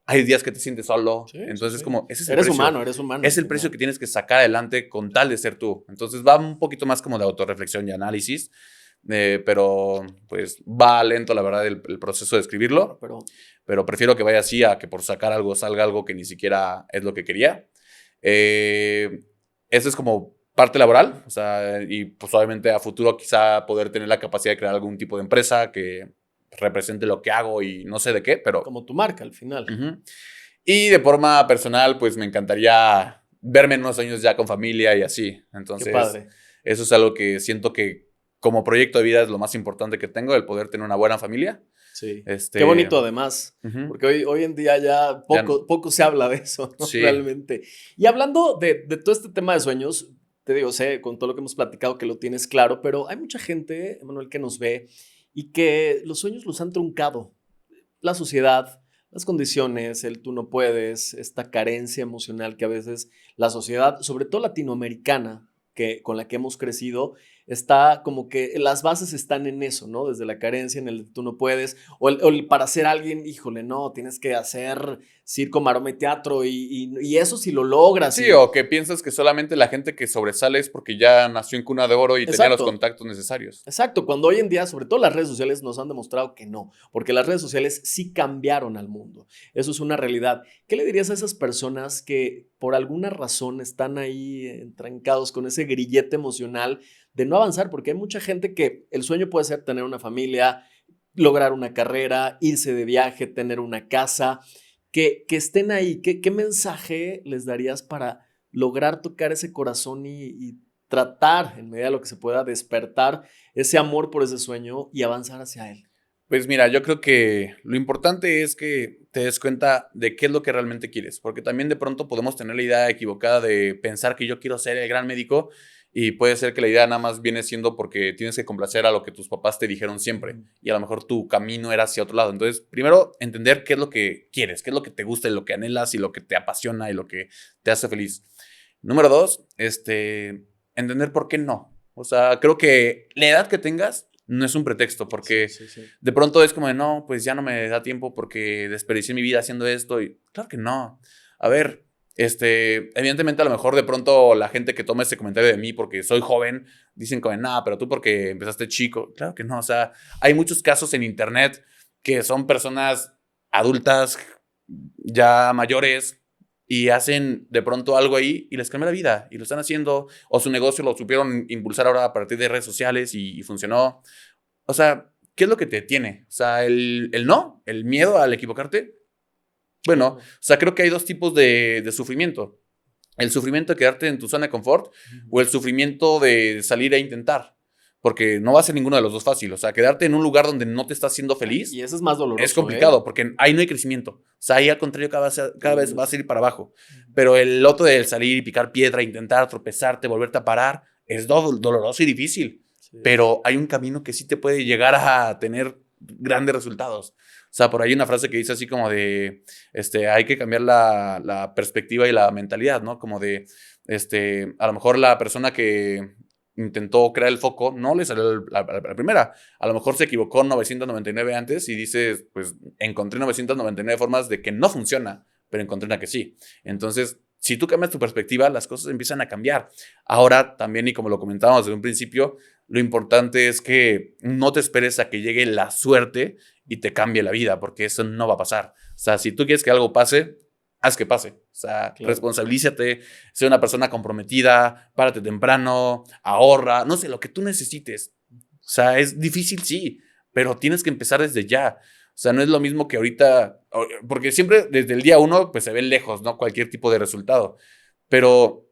hay días que te sientes solo. Sí, sí, Entonces sí. como, ese es el Eres precio. humano, eres humano. Es el precio que tienes que sacar adelante con tal de ser tú. Entonces va un poquito más como de autorreflexión y análisis. Pero pues va lento, la verdad, el proceso de escribirlo. Pero prefiero que vaya así a que por sacar algo salga algo que ni siquiera es lo que quería. Eso es como parte laboral. O sea, y pues obviamente a futuro quizá poder tener la capacidad de crear algún tipo de empresa que represente lo que hago y no sé de qué, pero... Como tu marca al final. Y de forma personal, pues me encantaría verme en unos años ya con familia y así. Entonces, qué padre. eso es algo que siento que como proyecto de vida es lo más importante que tengo, el poder tener una buena familia. Sí. Qué bonito además, porque hoy en día ya poco se habla de eso, ¿no? Sí. Realmente. Y hablando de todo este tema de sueños, te digo, sé con todo lo que hemos platicado que lo tienes claro, pero hay mucha gente, Emanuel, que nos ve y que los sueños los han truncado. La sociedad, las condiciones, el tú no puedes, esta carencia emocional que a veces la sociedad, sobre todo latinoamericana, con la que hemos crecido, está como que las bases están en eso, ¿no? Desde la carencia, en el tú no puedes, o el para ser alguien, híjole, no, tienes que hacer circo, maroma y teatro, y eso si lo logras. Sí, o que piensas que solamente la gente que sobresale es porque ya nació en cuna de oro y tenía los contactos necesarios. Exacto, cuando hoy en día, sobre todo las redes sociales, nos han demostrado que no, porque las redes sociales sí cambiaron al mundo. Eso es una realidad. ¿Qué le dirías a esas personas que por alguna razón están ahí entrancados con ese grillete emocional de no avanzar? Porque hay mucha gente que el sueño puede ser tener una familia, lograr una carrera, irse de viaje, tener una casa, que estén ahí. ¿Qué mensaje les darías para lograr tocar ese corazón y tratar, en medida de lo que se pueda, despertar ese amor por ese sueño y avanzar hacia él? Pues mira, yo creo que lo importante es que te des cuenta de qué es lo que realmente quieres, porque también de pronto podemos tener la idea equivocada de pensar que yo quiero ser el gran médico y puede ser que la idea nada más viene siendo porque tienes que complacer a lo que tus papás te dijeron siempre y a lo mejor tu camino era hacia otro lado. Entonces, primero, entender qué es lo que quieres, qué es lo que te gusta y lo que anhelas y lo que te apasiona y lo que te hace feliz. Número dos, entender por qué no. O sea, creo que la edad que tengas no es un pretexto, porque Sí. de pronto es como de, no, pues ya no me da tiempo porque desperdicié mi vida haciendo esto. Y claro que no. A ver, evidentemente a lo mejor de pronto la gente que toma ese comentario de mí porque soy joven, dicen como, nada, pero tú porque empezaste chico. Claro que no. O sea, hay muchos casos en internet que son personas adultas, ya mayores, y hacen de pronto algo ahí y les cambia la vida y lo están haciendo, o su negocio lo supieron impulsar ahora a partir de redes sociales y funcionó. O sea, ¿qué es lo que te detiene? O sea, el no, el miedo al equivocarte. Bueno, o sea, creo que hay dos tipos de sufrimiento. El sufrimiento de quedarte en tu zona de confort o el sufrimiento de salir a intentar. Porque no va a ser ninguno de los dos fácil. O sea, quedarte en un lugar donde no te estás haciendo feliz Y eso es más doloroso. es complicado, porque ahí no hay crecimiento. O sea, ahí al contrario cada vez vas a ir para abajo. Pero el otro de salir y picar piedra, intentar tropezarte, volverte a parar, es doloroso y difícil. Sí. Pero hay un camino que sí te puede llegar a tener grandes resultados. O sea, por ahí hay una frase que dice así como de, hay que cambiar la perspectiva y la mentalidad, ¿no? Como de, a lo mejor la persona que intentó crear el foco, no le salió la primera. A lo mejor se equivocó 999 antes y dices, pues encontré 999 formas de que no funciona, pero encontré una que sí. Entonces, si tú cambias tu perspectiva, las cosas empiezan a cambiar. Ahora también, y como lo comentábamos desde un principio, lo importante es que no te esperes a que llegue la suerte y te cambie la vida, porque eso no va a pasar. O sea, si tú quieres que algo pase, haz que pase. O sea, claro, responsabilízate, sé una persona comprometida, párate temprano, ahorra, no sé, lo que tú necesites. O sea, es difícil, sí, pero tienes que empezar desde ya. O sea, no es lo mismo que ahorita, porque siempre desde el día uno, pues se ve lejos, ¿no? Cualquier tipo de resultado. Pero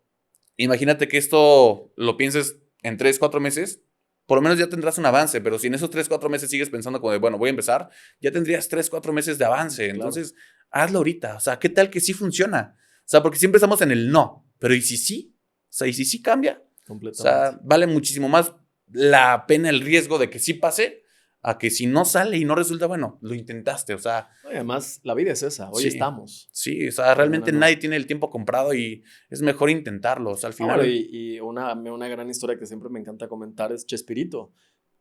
imagínate que esto lo pienses en 3, 4 meses, por lo menos ya tendrás un avance, pero si en esos 3, 4 meses sigues pensando como de, bueno, voy a empezar, ya tendrías 3, 4 meses de avance. Claro. Entonces, hazlo ahorita. O sea, ¿qué tal que sí funciona? O sea, porque siempre estamos en el no, pero ¿y si sí? O sea, ¿y si sí cambia? O sea, vale muchísimo más la pena el riesgo de que sí pase a que si no sale y no resulta, bueno, lo intentaste, o sea. Además, la vida es esa, hoy estamos. Sí, o sea, realmente nadie tiene el tiempo comprado y es mejor intentarlo, o sea, al final. Y una gran historia que siempre me encanta comentar es Chespirito.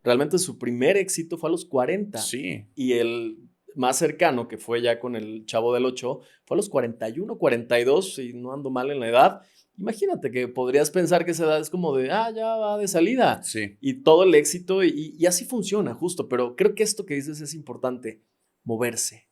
Realmente su primer éxito fue a los 40. Sí. Y el más cercano, que fue ya con el Chavo del Ocho, fue a los 41, 42, y no ando mal en la edad. Imagínate que podrías pensar que esa edad es como de, ya va de salida. Sí. Y todo el éxito, y así funciona, justo. Pero creo que esto que dices es importante, moverse,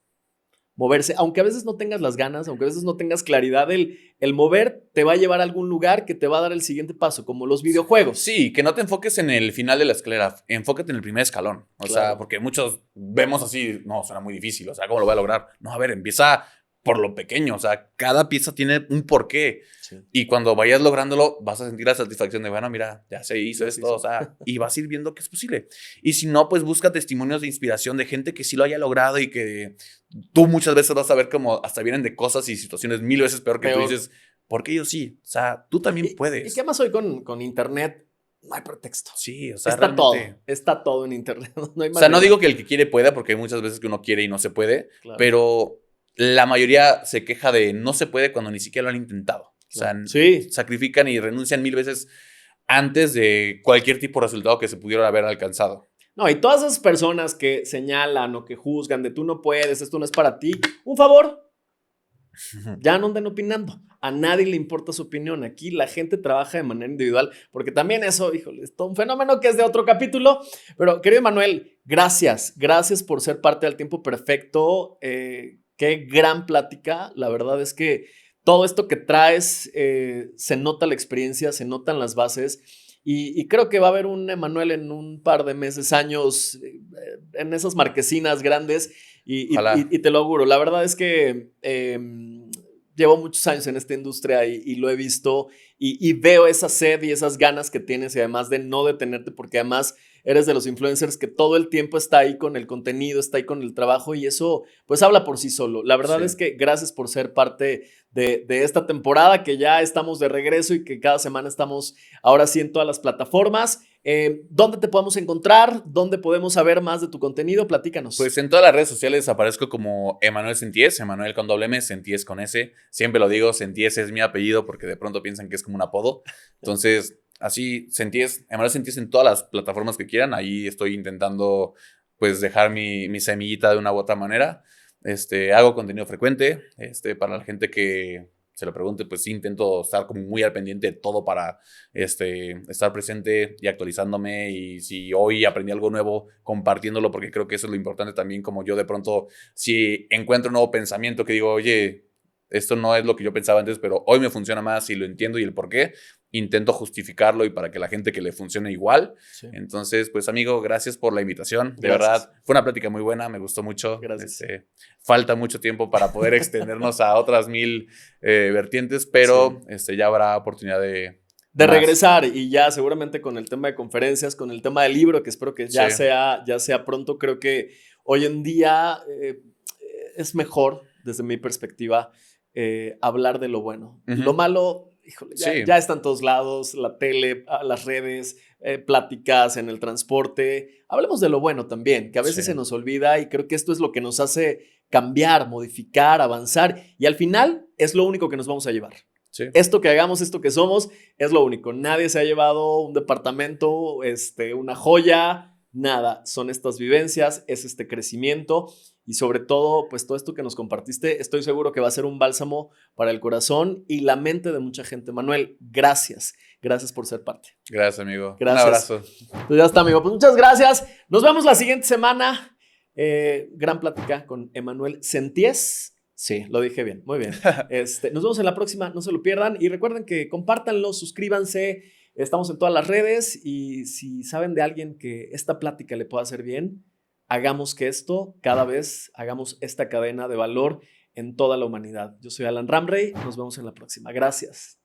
aunque a veces no tengas las ganas, aunque a veces no tengas claridad, el mover te va a llevar a algún lugar que te va a dar el siguiente paso, como los videojuegos. Sí, que no te enfoques en el final de la escalera, enfócate en el primer escalón. O sea, porque muchos vemos así, no, será muy difícil, o sea, ¿cómo lo voy a lograr? No, a ver, empieza por lo pequeño, o sea, cada pieza tiene un porqué. Sí. Y cuando vayas lográndolo, vas a sentir la satisfacción de, bueno, mira, ya se hizo esto, o sea, y vas a ir viendo que es posible. Y si no, pues busca testimonios de inspiración de gente que sí lo haya logrado y que tú muchas veces vas a ver como hasta vienen de cosas y situaciones 1000 veces peor que tú dices, ¿por qué yo sí? O sea, tú también puedes. Y que además hoy con internet no hay pretexto. Sí, o sea, está todo en internet. No hay o sea, no digo que el que quiere pueda, porque hay muchas veces que uno quiere y no se puede, pero la mayoría se queja de no se puede cuando ni siquiera lo han intentado. O sea, sacrifican y renuncian 1000 veces antes de cualquier tipo de resultado que se pudieran haber alcanzado. No, y todas esas personas que señalan o que juzgan de tú no puedes, esto no es para ti, un favor, ya no anden opinando. A nadie le importa su opinión. Aquí la gente trabaja de manera individual, porque también eso, híjole, es todo un fenómeno que es de otro capítulo. Pero, querido Manuel, gracias por ser parte del Tiempo Perfecto. Qué gran plática. La verdad es que todo esto que traes, se nota la experiencia, se notan las bases. Y creo que va a haber un Emanuel en un par de meses, años, en esas marquesinas grandes Ojalá. y te lo auguro. La verdad es que llevo muchos años en esta industria y lo he visto y veo esa sed y esas ganas que tienes y además de no detenerte porque además eres de los influencers que todo el tiempo está ahí con el contenido, está ahí con el trabajo y eso pues habla por sí solo. La verdad es que gracias por ser parte de esta temporada que ya estamos de regreso y que cada semana estamos ahora sí en todas las plataformas. ¿Dónde te podemos encontrar? ¿Dónde podemos saber más de tu contenido? Platícanos. Pues en todas las redes sociales aparezco como Emanuel Senties, Emanuel con doble M, Senties con S. Siempre lo digo, Senties es mi apellido porque de pronto piensan que es como un apodo. Entonces, así, Senties, Emanuel Senties en todas las plataformas que quieran. Ahí estoy intentando, pues, dejar mi semillita de una u otra manera. Hago contenido frecuente. Para la gente que se lo pregunte, pues sí intento estar como muy al pendiente de todo para estar presente y actualizándome. Y si hoy aprendí algo nuevo, compartiéndolo, porque creo que eso es lo importante también. Como yo de pronto, si encuentro un nuevo pensamiento que digo, oye, esto no es lo que yo pensaba antes, pero hoy me funciona más y lo entiendo y el por qué, intento justificarlo y para que la gente que le funcione igual. Sí. Entonces, pues amigo, gracias por la invitación. De verdad, fue una plática muy buena, me gustó mucho. Gracias. Falta mucho tiempo para poder extendernos a otras 1000 vertientes, pero sí. Ya habrá oportunidad de regresar y ya seguramente con el tema de conferencias, con el tema del libro, que espero que ya, sí. ya sea pronto. Creo que hoy en día es mejor, desde mi perspectiva, hablar de lo bueno. Lo malo, híjole, ya está en todos lados, la tele, las redes, pláticas en el transporte. Hablemos de lo bueno también, que a veces se nos olvida y creo que esto es lo que nos hace cambiar, modificar, avanzar y al final es lo único que nos vamos a llevar. Sí. Esto que hagamos, esto que somos, es lo único. Nadie se ha llevado un departamento, una joya, nada. Son estas vivencias, es este crecimiento y sobre todo, pues todo esto que nos compartiste, estoy seguro que va a ser un bálsamo para el corazón y la mente de mucha gente. Manuel, gracias. Gracias por ser parte. Gracias, amigo. Gracias. Un abrazo. Pues ya está, amigo. Pues muchas gracias. Nos vemos la siguiente semana. Gran plática con Emanuel Senties. Sí, lo dije bien, muy bien. Nos vemos en la próxima, no se lo pierdan. Y recuerden que compártanlo, suscríbanse. Estamos en todas las redes. Y si saben de alguien que esta plática le pueda hacer bien, hagamos que esto cada vez hagamos esta cadena de valor en toda la humanidad. Yo soy Alan Ramrey. Nos vemos en la próxima. Gracias.